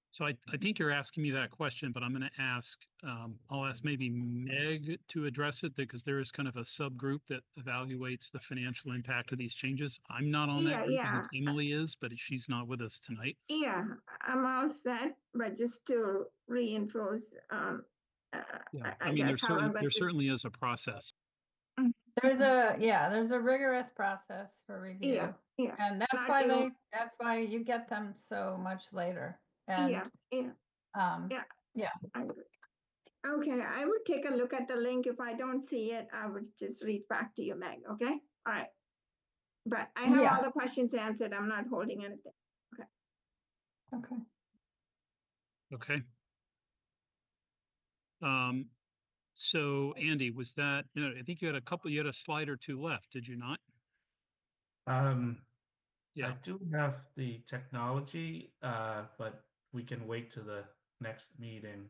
So I think you're asking me that question, but I'm going to ask, I'll ask maybe Meg to address it, because there is kind of a subgroup that evaluates the financial impact of these changes. I'm not on that group. I think Emily is, but she's not with us tonight. Yeah, I'm all set, but just to reinforce, Yeah, I mean, guess how I'm there going to. certainly is a process. There's a rigorous process for review. Yeah. And that's why you get them so much later. And Yeah. I agree. Okay, I would take a look at the link. If I don't see it, I would just read back to you, Meg. Okay, all right. But I have all the questions answered. I'm not holding anything. Okay. Okay. So Andy, was that, I think you had a slide or 2 left, did you not? I do have the technology, but we can wait to the next meeting.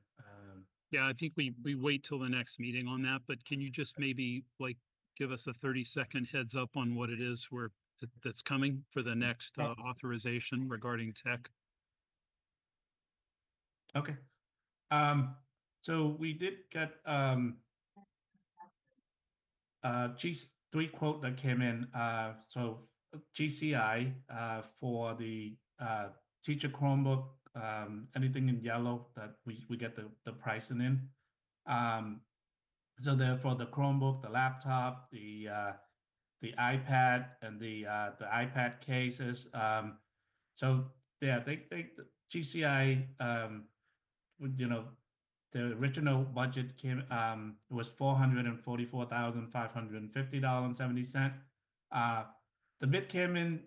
Yeah, I think we wait till the next meeting on that, but can you just maybe like give us a 30-second heads up on what it is that's coming for the next authorization regarding tech? Okay. So we did get G3 quote that came in. So GCI for the teacher Chromebook, anything in yellow that we get the pricing in. So therefore the Chromebook, the laptop, the iPad, and the iPad cases. So yeah, they GCI the original budget was $444,550.70. The bid came in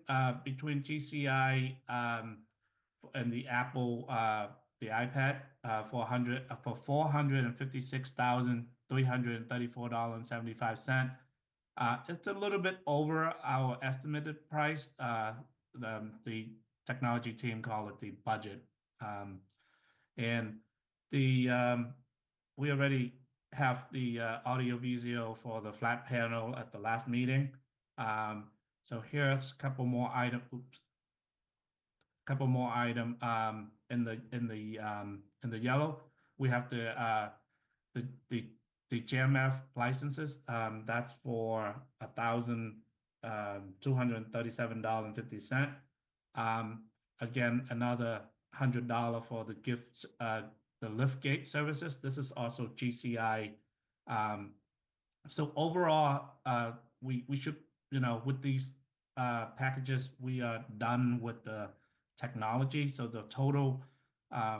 between GCI and the Apple the iPad for $456,334.75. It's a little bit over our estimated price. The technology team called it the budget, and we already have the audio visual for the flat panel at the last meeting. So here's a couple more items. Oops. couple more item, in the yellow, we have the, the GMF licenses, that's for $1,237.50. Again, another $100 for the gifts, the lift gate services. This is also GCI. So overall, we should, with these packages, we are done with the technology. So the total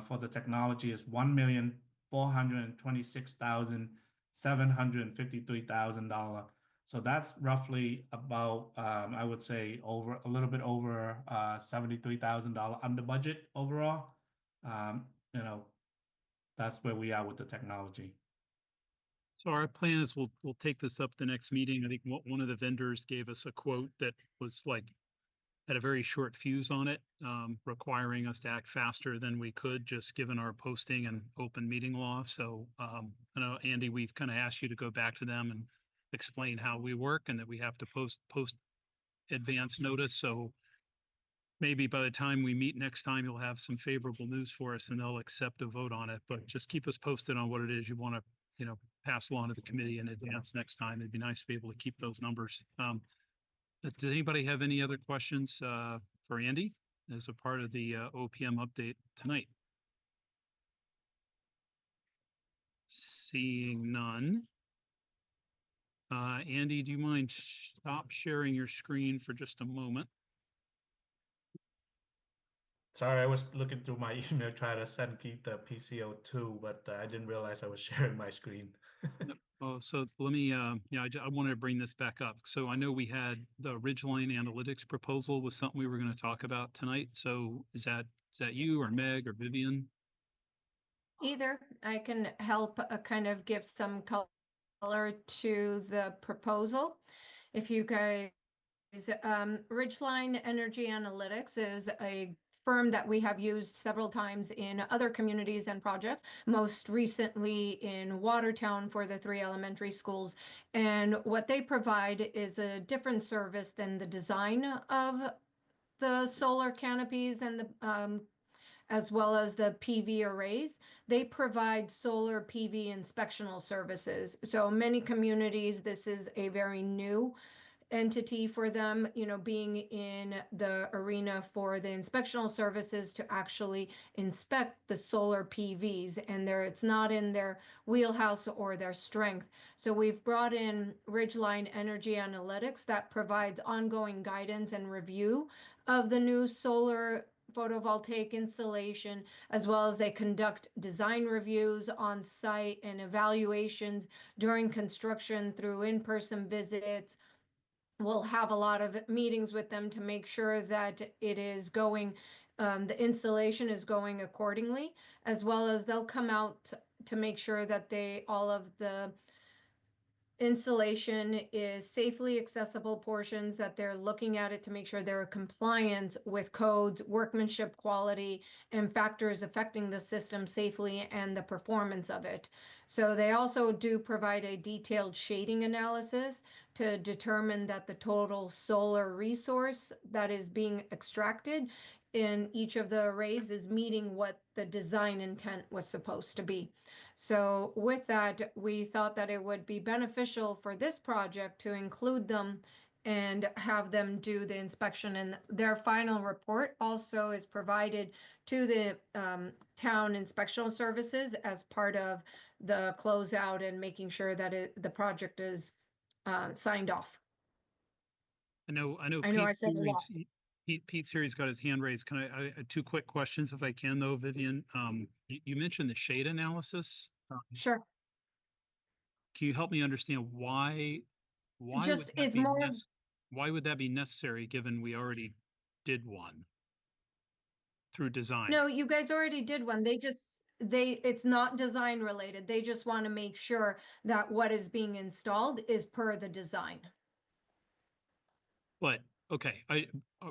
for the technology is $1,426,753,000. So that's roughly about, I would say, a little bit over $73,000 under budget overall. That's where we are with the technology. So our plan is we'll take this up the next meeting. I think one of the vendors gave us a quote that was like had a very short fuse on it, requiring us to act faster than we could, just given our posting and open meeting law. So I know, Andy, we've kind of asked you to go back to them and explain how we work and that we have to post advance notice. So maybe by the time we meet next time, you'll have some favorable news for us and they'll accept a vote on it. But just keep us posted on what it is you want to, pass along to the committee in advance next time. It'd be nice to be able to keep those numbers. Does anybody have any other questions for Andy as a part of the OPM update tonight? Seeing none. Andy, do you mind stop sharing your screen for just a moment? Sorry, I was looking through my email trying to send Keith the PCO2, but I didn't realize I was sharing my screen. Oh, so let me, I wanted to bring this back up. So I know we had the Ridgeline Analytics proposal was something we were going to talk about tonight. So is that you or Meg or Vivian? Either. I can help kind of give some color to the proposal. If you guys, Ridgeline Energy Analytics is a firm that we have used several times in other communities and projects, most recently in Watertown for the 3 elementary schools. And what they provide is a different service than the design of the solar canopies and the as well as the PV arrays. They provide solar PV inspectional services. So many communities, this is a very new entity for them, being in the arena for the inspectional services to actually inspect the solar PVs, and it's not in their wheelhouse or their strength. So we've brought in Ridgeline Energy Analytics that provides ongoing guidance and review of the new solar photovoltaic installation, as well as they conduct design reviews on site and evaluations during construction through in-person visits. We'll have a lot of meetings with them to make sure that it is going, the installation is going accordingly, as well as they'll come out to make sure that all of the installation is safely accessible portions, that they're looking at it to make sure they're compliant with codes, workmanship quality, and factors affecting the system safely and the performance of it. So they also do provide a detailed shading analysis to determine that the total solar resource that is being extracted in each of the arrays is meeting what the design intent was supposed to be. So with that, we thought that it would be beneficial for this project to include them and have them do the inspection. And their final report also is provided to the town inspectional services as part of the closeout and making sure that the project is signed off. I know I said a lot. Pete's here. He's got his hand raised. Can I 2 quick questions if I can though, Vivian? You mentioned the shade analysis. Sure. Can you help me understand why Just, would that it's be more, why would that be necessary given we already did one through design? no, you guys already did one. It's not design related. They just want to make sure that what is being installed is per the design. But okay,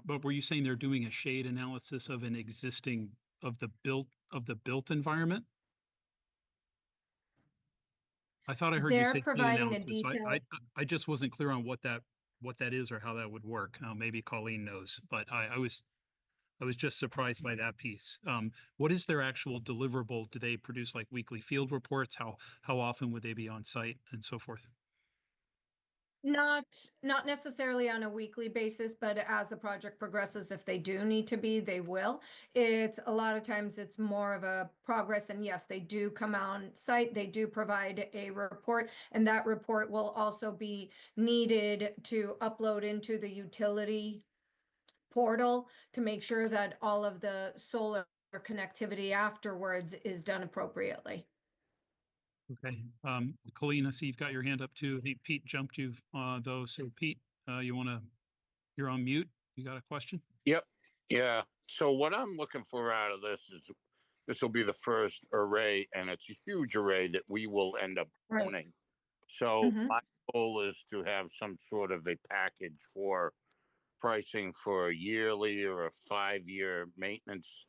but were you saying they're doing a shade analysis of an existing of the built environment? I thought I heard you They're say shade providing a analysis. detailed, I just wasn't clear on what that is or how that would work. Maybe Colleen knows, but I was I was just surprised by that piece. What is their actual deliverable? Do they produce like weekly field reports? How often would they be on site and so forth? Not necessarily on a weekly basis, but as the project progresses, if they do need to be, they will. It's a lot of times it's more of a progress, and yes, they do come on site, they do provide a report, and that report will also be needed to upload into the utility portal to make sure that all of the solar connectivity afterwards is done appropriately. Okay. Colleen, I see you've got your hand up too. Hey, Pete jumped you, though. So Pete, you're on mute. You got a question? Yep. Yeah. So what I'm looking for out of this is this will be the first array, and it's a huge array that we will end up Right. owning. So Mhm. my goal is to have some sort of a package for pricing for a yearly or a 5-year maintenance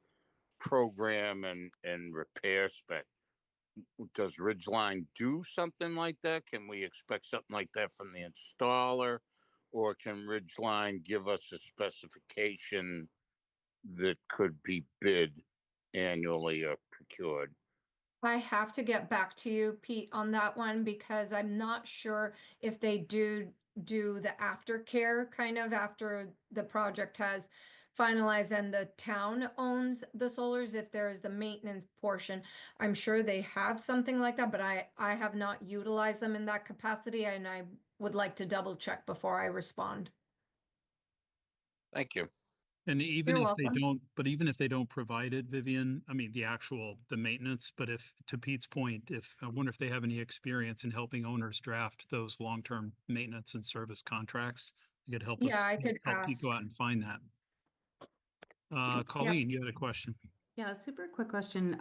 program and repair spec. Does Ridgeline do something like that? Can we expect something like that from the installer? Or can Ridgeline give us a specification that could be bid annually or procured? I have to get back to you, Pete, on that one because I'm not sure if they do the aftercare kind of after the project has finalized and the town owns the solars. If there is the maintenance portion, I'm sure they have something like that, but I have not utilized them in that capacity, and I would like to double check before I respond. Thank you. And even You're if they welcome. don't, but even if they don't provide it, Vivian, I mean, the maintenance, but if, to Pete's point, I wonder if they have any experience in helping owners draft those long-term maintenance and service contracts. You could help us. Yeah, I could help Pete ask. go out and find that. Colleen, you had a question. Yeah, super quick question.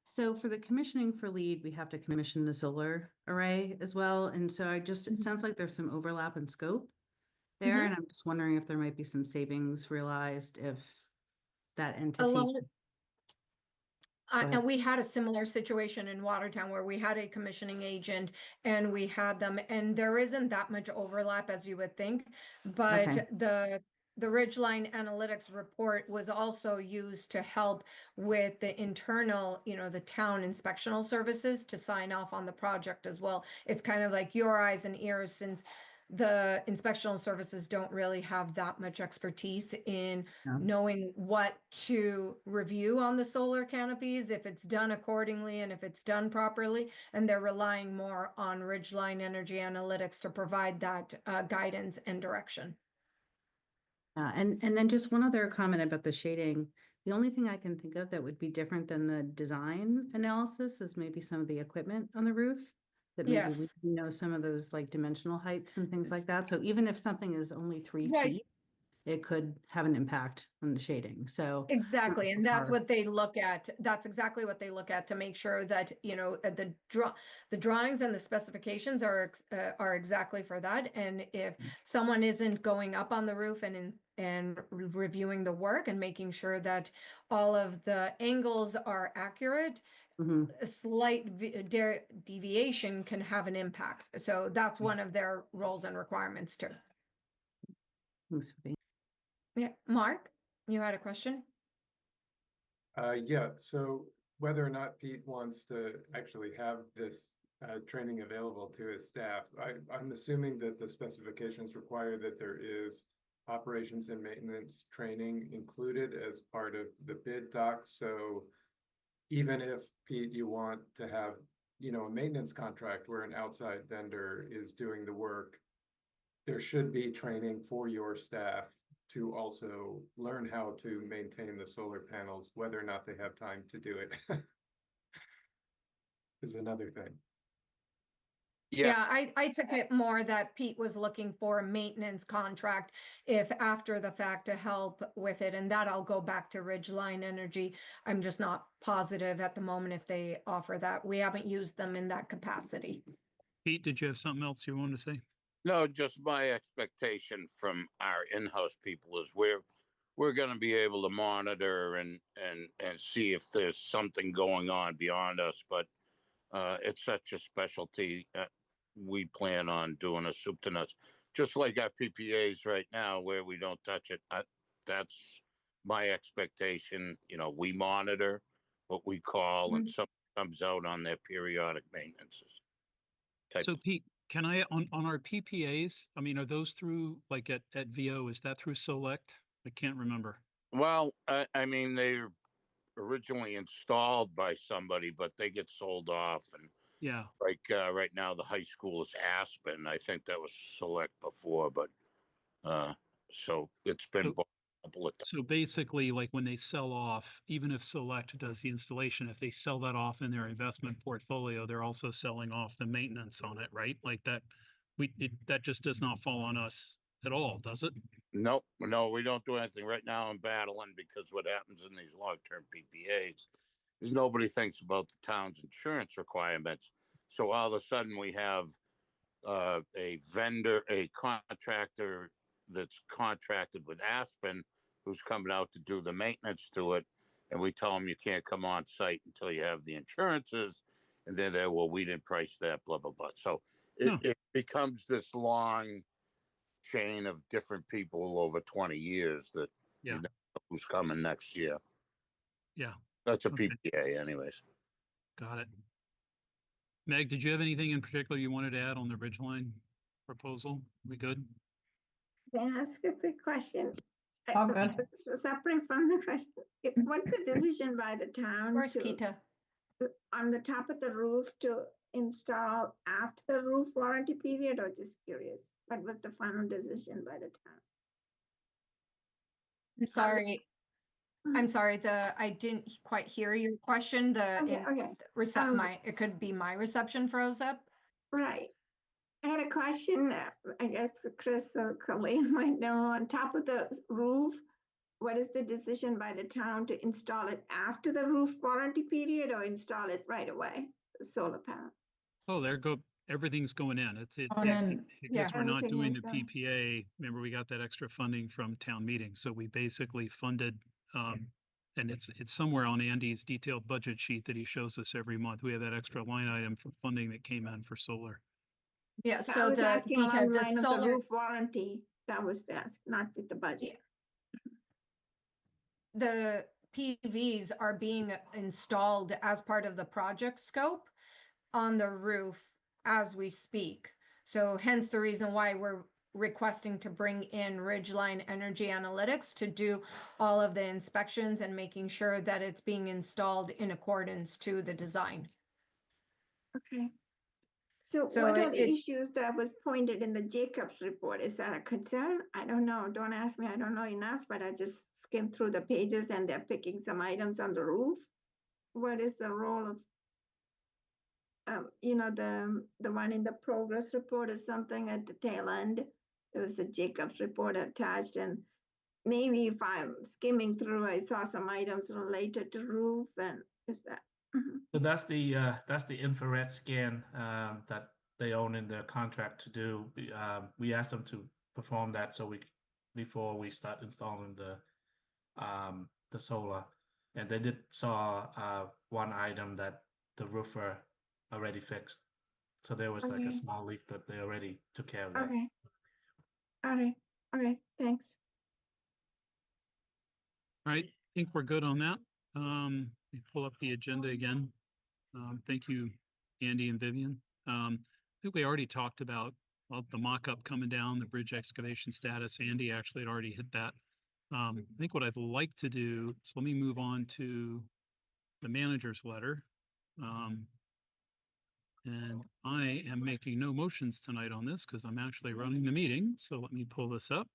So for the commissioning for LEED, we have to commission the solar array as well. And so it sounds like there's some overlap in scope there. And I'm just wondering if there might be some savings realized if that A entity. lot of, Go ahead. and we had a similar situation in Watertown where we had a commissioning agent and we had them, and there isn't that much overlap as you would think, but Okay. the Ridgeline Analytics report was also used to help with the internal, the town inspectional services to sign off on the project as well. It's kind of like your eyes and ears, since the inspectional services don't really have that much expertise in Yeah. knowing what to review on the solar canopies, if it's done accordingly and if it's done properly. And they're relying more on Ridgeline Energy Analytics to provide that guidance and direction. And then just one other comment about the shading. The only thing I can think of that would be different than the design analysis is maybe some of the equipment on the roof. That maybe Yes. we know some of those like dimensional heights and things like that. So even if something is only 3 Right. feet, it could have an impact on the shading. So Exactly. And that's what they look at. That's exactly what they look at to make sure that, the drawings and the specifications are exactly for that. And if someone isn't going up on the roof and reviewing the work and making sure that all of the angles are accurate, a slight deviation can have an impact. So that's one of their roles and requirements too. Thanks for being. Yeah, Mark, you had a question? Yeah, so whether or not Pete wants to actually have this training available to his staff, I'm assuming that the specifications require that there is operations and maintenance training included as part of the bid docs. So even if, Pete, you want to have, a maintenance contract where an outside vendor is doing the work, there should be training for your staff to also learn how to maintain the solar panels, whether or not they have time to do it. Is another thing. Yeah, I took it more that Pete was looking for a maintenance contract if after the fact to help with it, and that I'll go back to Ridgeline Energy. I'm just not positive at the moment if they offer that. We haven't used them in that capacity. Pete, did you have something else you wanted to say? No, just my expectation from our in-house people is we're going to be able to monitor and see if there's something going on beyond us. But it's such a specialty. We plan on doing a soup to nuts, just like our PPAs right now, where we don't touch it. That's my expectation, we monitor what we call and something comes out on their periodic maintenances. type So of- Pete, can I, on our PPAs, I mean, are those through, like at VO, is that through Select? I can't remember. Well, I mean, they're originally installed by somebody, but they get sold off. And Yeah. like right now, the high school is Aspen. I think that was Select before, but so it's been So- bought a couple of times. So basically, like when they sell off, even if Select does the installation, if they sell that off in their investment portfolio, they're also selling off the maintenance on it, right? Like that, that just does not fall on us at all, does it? Nope, no, we don't do anything right now. I'm battling because what happens in these long-term PPAs is nobody thinks about the town's insurance requirements. So all of a sudden we have a vendor, a contractor that's contracted with Aspen, who's coming out to do the maintenance to it, and we tell them you can't come on site until you have the insurances, and then they're, well, we didn't price that, blah blah blah. So it becomes this long chain of different people over 20 years that Yeah. you know who's coming next year. Yeah, That's a Okay. PPA, anyways. got it. Meg, did you have anything in particular you wanted to add on the Ridgeline proposal? We good? Can I ask a quick question? All good. Separate from the question, what's the decision by the town Where's to, Kita? on the top of the roof to install after the roof warranty period, or just curious? What was the final decision by the town? I'm sorry. I'm sorry, I didn't quite hear your question. Okay, okay. It could be my reception froze up. Right. I had a question, I guess Chris or Colleen might know, on top of the roof, what is the decision by the town to install it after the roof warranty period or install it right away, the solar panel? Oh, everything's going in. It's On in, because we're not Everything doing is the going. PPA. Remember, we got that extra funding from town meeting, so we basically funded, and it's somewhere on Andy's detailed budget sheet that he shows us every month. We have that extra line item for funding that came in for solar. Yeah, I so was the asking along Gita, the the line of the solar, roof warranty, that was that, not with the budget. the PVs are being installed as part of the project scope on the roof as we speak. So hence the reason why we're requesting to bring in Ridgeline Energy Analytics to do all of the inspections and making sure that it's being installed in accordance to the design. Okay. So So what are the it- issues that was pointed in the Jacobs report? Is that a concern? I don't know. Don't ask me. I don't know enough, but I just skimmed through the pages and they're picking some items on the roof. What is the role of, the one in the progress report is something at the tail end. There was a Jacobs report attached, and maybe if I'm skimming through, I saw some items related to roof, and is that? So that's the infrared scan that they own in their contract to do. We asked them to perform that before we start installing the solar, and they did saw one item that the roofer already fixed. So there was like a Okay. small leak that they already took care of that. Okay. All right. Okay. Thanks. All right, I think we're good on that. Let me pull up the agenda again. Thank you, Andy and Vivian. I think we already talked about, well, the mock-up coming down, the bridge excavation status. Andy actually had already hit that. I think what I'd like to do is let me move on to the manager's letter. And I am making no motions tonight on this because I'm actually running the meeting. So let me pull this up.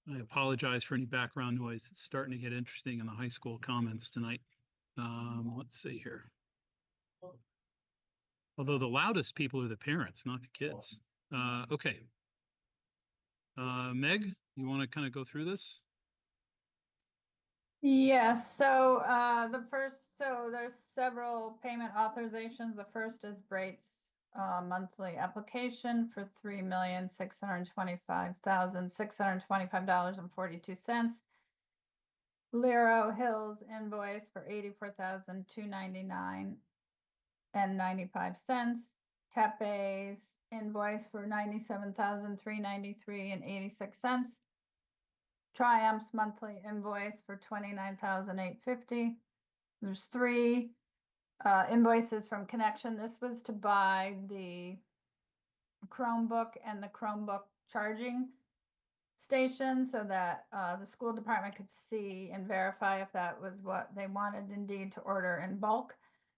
I apologize for any background noise. It's starting to get interesting in the high school comments tonight. Let's see here. Although the loudest people are the parents, not the kids. Okay. Meg, you want to kind of go through this? Yes, so there's several payment authorizations. The first is Brait's monthly application for $3,625,625.42. Lero Hills invoice for $84,299.95. Tepe's invoice for $97,393.86. Triumph's monthly invoice for $29,850. There's 3 invoices from Connection. This was to buy the Chromebook and the Chromebook charging station so that the school department could see and verify if that was what they wanted indeed to order in bulk.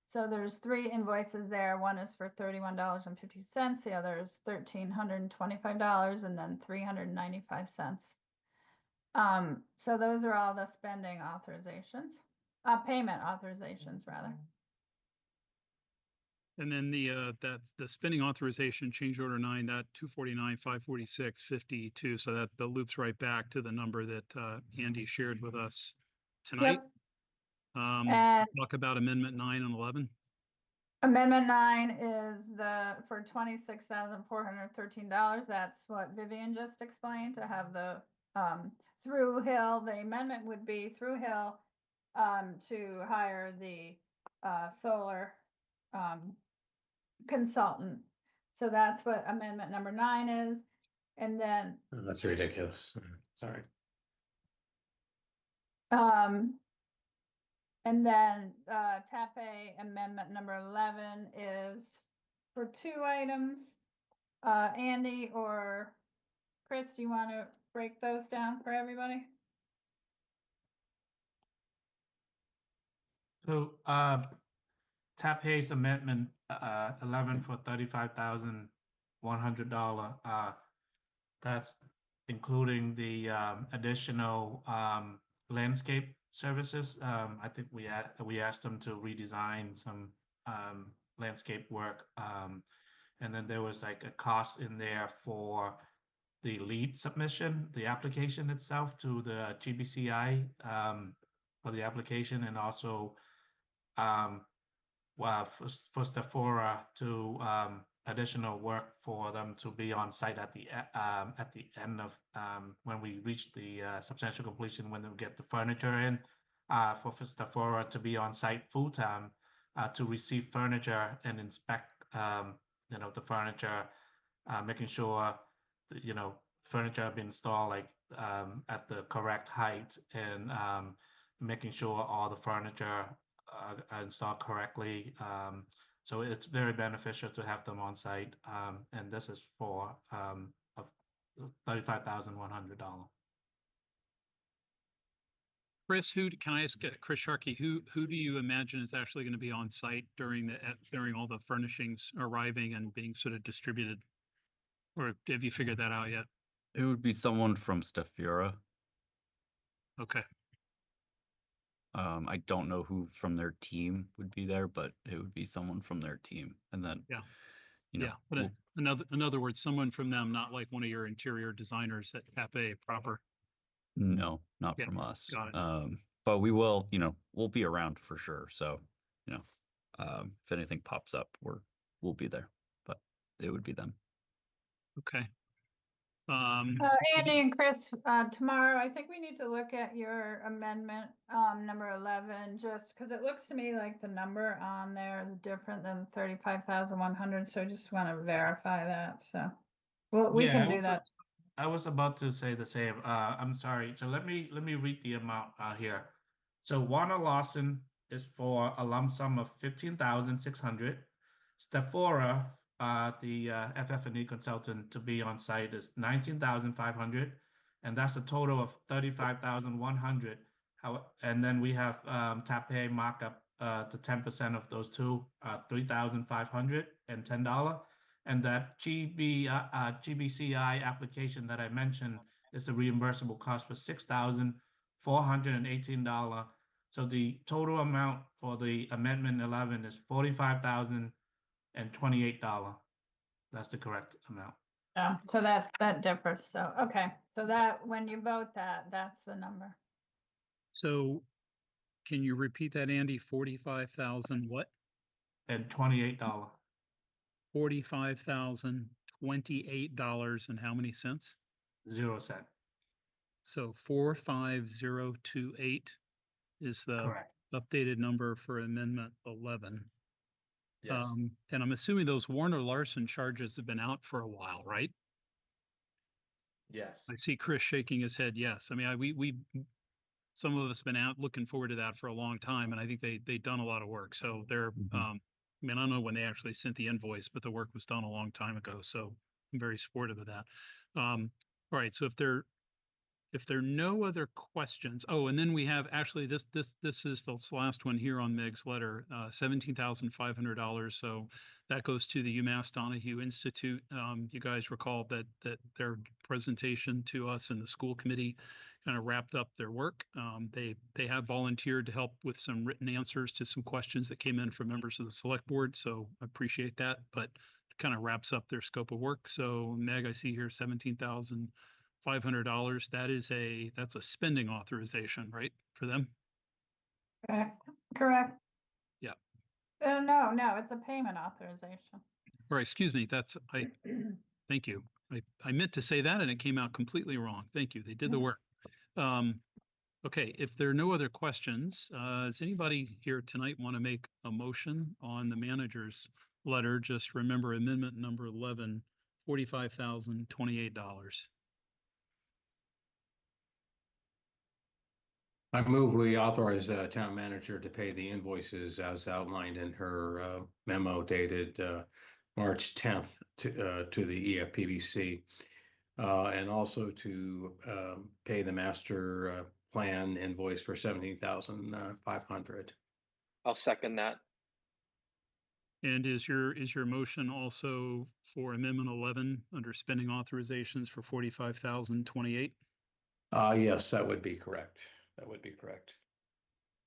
So there's 3 invoices there. One is for $31.50. The other is $1,325 and then $395. So those are all the spending authorizations, payment authorizations rather. And then that's the spending authorization, change order 9, that 249, 546, 52. So that loops right back to the number that Andy shared with us tonight. Yep. And talk about amendment 9 and 11. Amendment 9 is for $26,413. That's what Vivian just explained, to have the Through Hill. The amendment would be Through Hill to hire the solar consultant. So that's what amendment number 9 is. And then That's ridiculous. Sorry. and then TAP A amendment number 11 is for 2 items. Andy or Chris, do you want to break those down for everybody? So, TAPA's amendment 11 for $35,100. That's including the additional landscape services. I think we asked them to redesign some landscape work, and then there was like a cost in there for the lead submission, the application itself to the GBCI for the application, and also for Sephora to additional work for them to be on site at the end of when we reach the substantial completion, when they get the furniture in, for Sephora to be on site full time to receive furniture and inspect the furniture, making sure that, furniture being installed like at the correct height, and making sure all the furniture are installed correctly. So it's very beneficial to have them on site. And this is for $35,100. Chris, can I ask Chris Sharkey, who do you imagine is actually going to be on site during all the furnishings arriving and being sort of distributed? Or have you figured that out yet? It would be someone from Stafura. Okay. I don't know who from their team would be there, but it would be someone from their team. And then, But in other words, someone from them, not like one of your interior designers at Cafe proper. no, not Yeah, from us. got it. But we will, we'll be around for sure. So, if anything pops up, we'll be there. But it would be them. Okay. Andy and Chris, tomorrow, I think we need to look at your amendment, number 11, just because it looks to me like the number on there is different than 35,100. So I just want to verify that. So, well, we can do that. I was about to say the same. I'm sorry. So let me read the amount here. So Warner Lawson is for a lump sum of $15,600. Stafora, the FF&E consultant to be on site, is $19,500, and that's a total of $35,100. And then we have TAPE markup to 10% of those two, $3,510. And that GBCI application that I mentioned is a reimbursable cost for $6,418. So the total amount for the amendment 11 is $45,028. That's the correct amount. Yeah, so that differs. So, okay. So that when you vote that's the number. So can you repeat that, Andy? 45,000 what? And $28. $45,028 and how many cents? 0 cent. So 45028 is the Correct. updated number for amendment 11. Yes. And I'm assuming those Warner Larson charges have been out for a while, right? Yes. I see Chris shaking his head. Yes. I mean, we some of us been out looking forward to that for a long time, and I think they've done a lot of work. So they're, I mean, I don't know when they actually sent the invoice, but the work was done a long time ago. So I'm very supportive of that. All right. So if there are no other questions, oh, and then we have actually this is the last one here on Meg's letter, $17,500. So that goes to the UMass Donahue Institute. You guys recall that their presentation to us in the school committee kind of wrapped up their work. They have volunteered to help with some written answers to some questions that came in from members of the select board. So I appreciate that, but it kind of wraps up their scope of work. So Meg, I see here $17,500. That's a spending authorization, right, for them? Correct. Yeah. No, it's a payment authorization. Or excuse me, thank you. I meant to say that and it came out completely wrong. Thank you. They did the work. Okay, if there are no other questions, does anybody here tonight want to make a motion on the manager's letter? Just remember amendment number 11, $45,028. I move we authorize the town manager to pay the invoices as outlined in her memo dated March 10th to the EFPBC. And also to pay the master plan invoice for $17,500. I'll second that. And is your motion also for amendment 11 under spending authorizations for 45,028? Yes, that would be correct. That would be correct.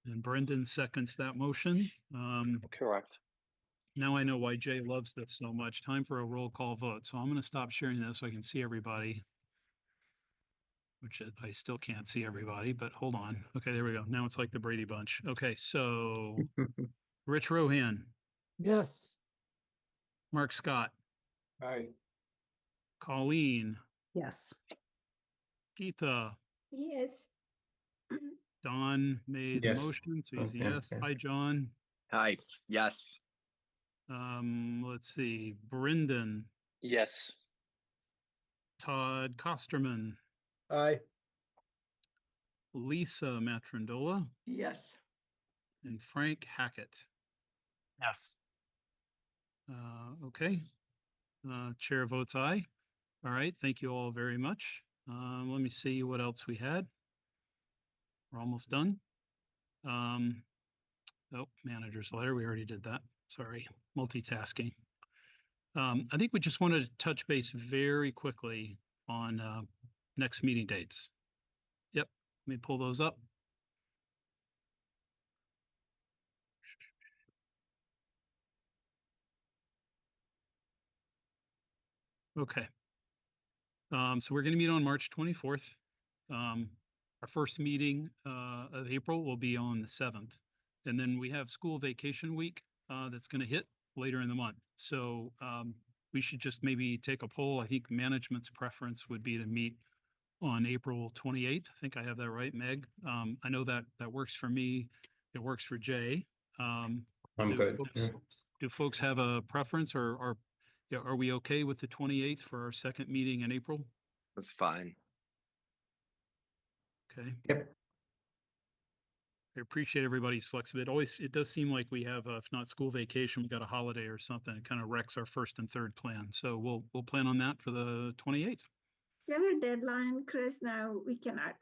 And Brendan seconds that motion. Correct. Now I know why Jay loves this so much. Time for a roll call vote. So I'm going to stop sharing this so I can see everybody. Which I still can't see everybody, but hold on. Okay, there we go. Now it's like the Brady Bunch. Okay, so Rich Rohan, Yes. Mark Scott, Aye. Colleen, Yes. Geetha, Yes. Don made the Yes. motion, so he's a Okay, yes. yeah. Hi, John. Hi, yes. Let's see, Brendan, Yes. Todd Kosterman, Aye. Lisa Matrandola, Yes. and Frank Hackett. Yes. Okay. Chair votes aye. All right, thank you all very much. Let me see what else we had. We're almost done. Oh, manager's letter, we already did that. Sorry, multitasking. I think we just wanted to touch base very quickly on next meeting dates. Yep, let me pull those up. Okay. So we're going to meet on March 24th. Our first meeting of April will be on the 7th. And then we have school vacation week that's going to hit later in the month. So we should just maybe take a poll. I think management's preference would be to meet on April 28th. I think I have that right, Meg. I know that works for me. It works for Jay. I'm do good. folks- Do folks have a preference or are we okay with the 28th for our second meeting in April? That's fine. Okay. Yep. I appreciate everybody's flexibility. It does seem like we have, if not school vacation, we got a holiday or something. It kind of wrecks our first and third plan. So we'll plan on that for the 28th. There a deadline, Chris? Now we cannot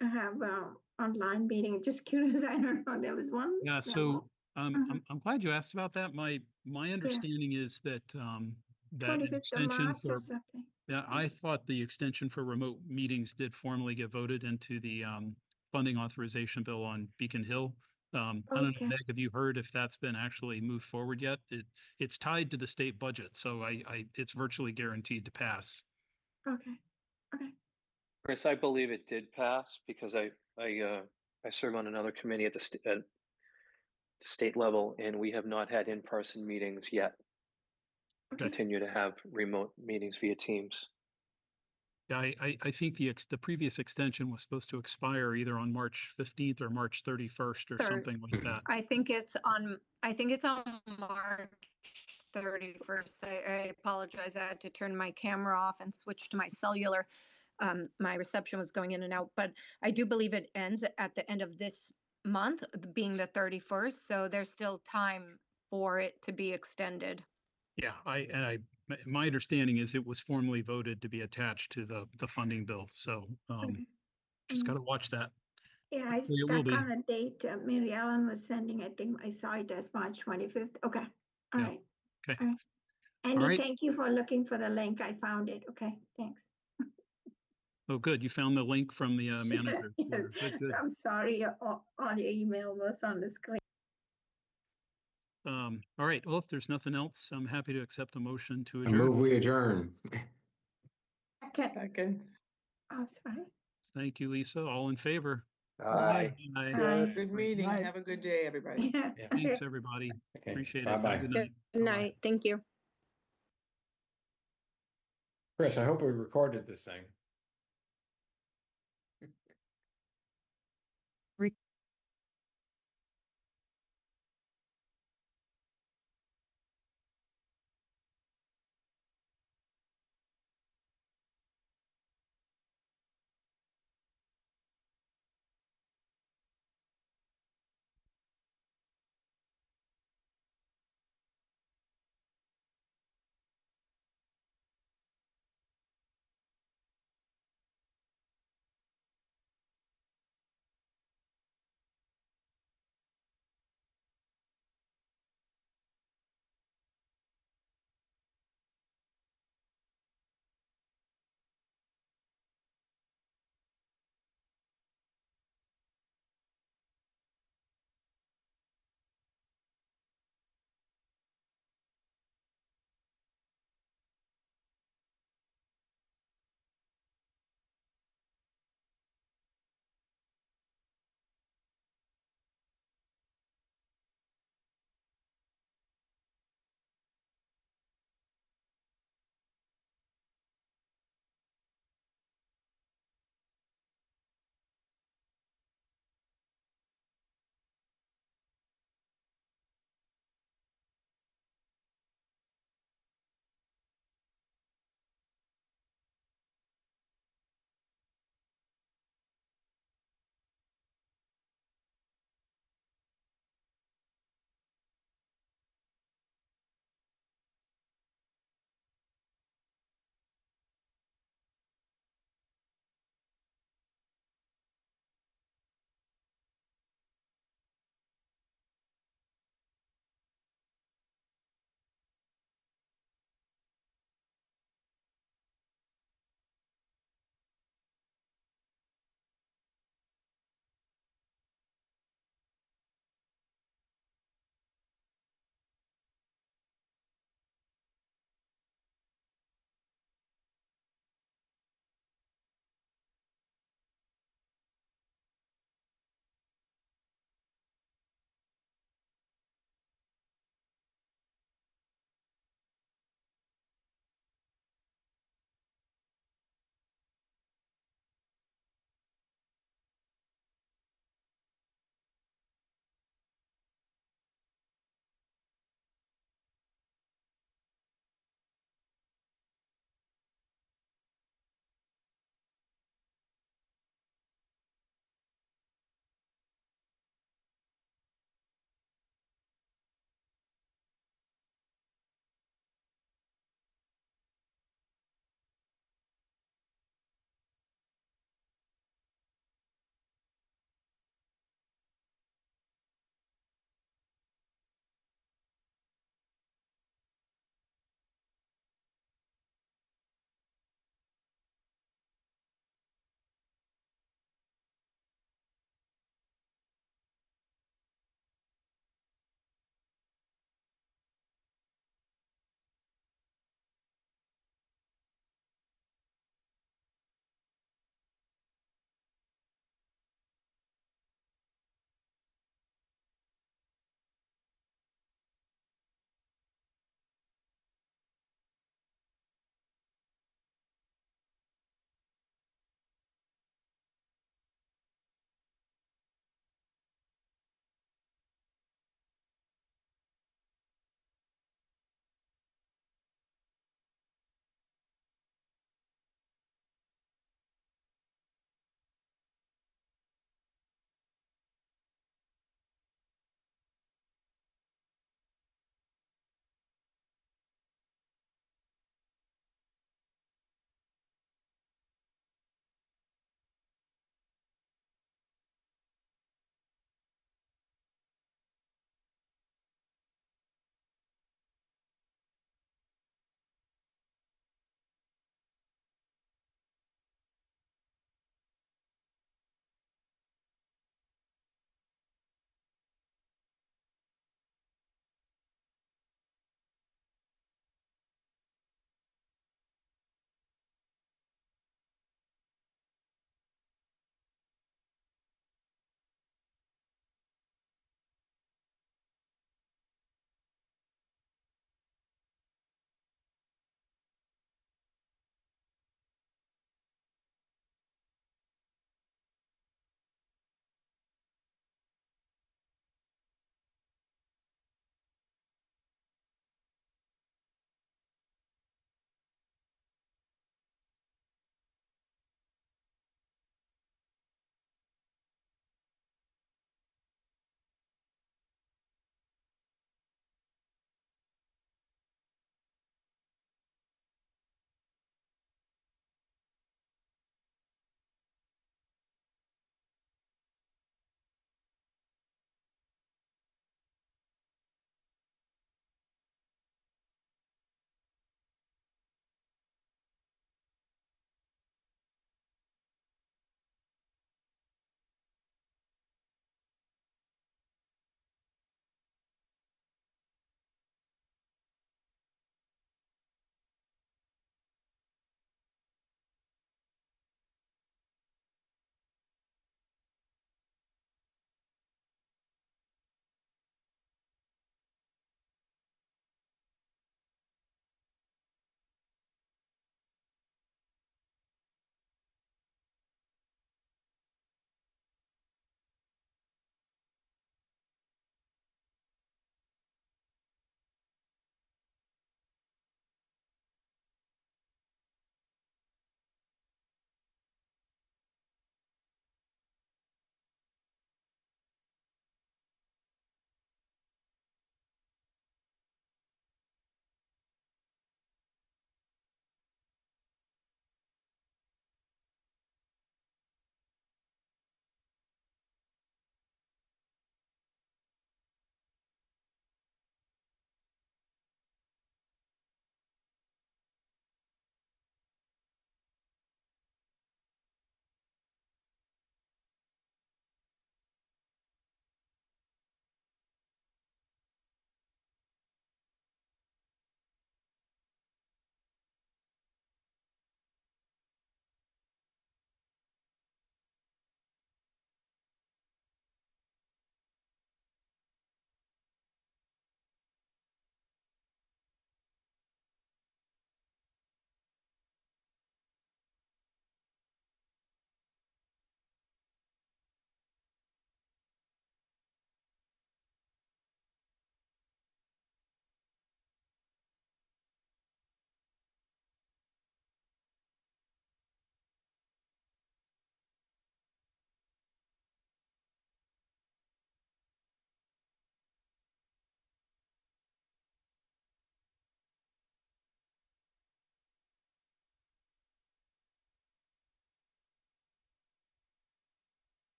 have online meeting. Just curious. I don't know. There was one. Yeah. So I'm glad you asked about that. My understanding is that that an 25th of extension March for or something. yeah, I thought the extension for remote meetings did formally get voted into the funding authorization bill on Beacon Hill. I don't know, Okay. Meg, have you heard if that's been actually moved forward yet? It's tied to the state budget, so it's virtually guaranteed to pass. Okay. Okay. Chris, I believe it did pass because I serve on another committee at the state level, and we have not had in-person meetings yet. Okay. Continue to have remote meetings via Teams. Yeah, I think the previous extension was supposed to expire either on March 15th or March 31st or something like that. I think it's on March 31st. I apologize. I had to turn my camera off and switch to my cellular. My reception was going in and out, but I do believe it ends at the end of this month, being the 31st. So there's still time for it to be extended. Yeah, my understanding is it was formally voted to be attached to the funding bill. So Okay. just Mm. got to watch that. Yeah, I Hopefully it will stuck be. on the date Mary Ellen was sending. I think I saw it as March 25th. Okay. All Yeah. right. Okay. All right. Andy, right. thank you for looking for the link. I found it. Okay, thanks. Oh, good. You found the link from the manager. Yes. Yeah, good. I'm sorry, all your email was on the screen. All right. Well, if there's nothing else, I'm happy to accept a motion to I adjourn. move we adjourn. Okay. Second. Oh, sorry. Thank you, Lisa. All in favor? Aye. Aye. Nice. Good meeting. Have a good day, everybody. Yeah. Thanks, everybody. Okay, Appreciate it. Have a bye-bye. good Good night. Bye-bye. night. Thank you. Chris, I hope we recorded this thing.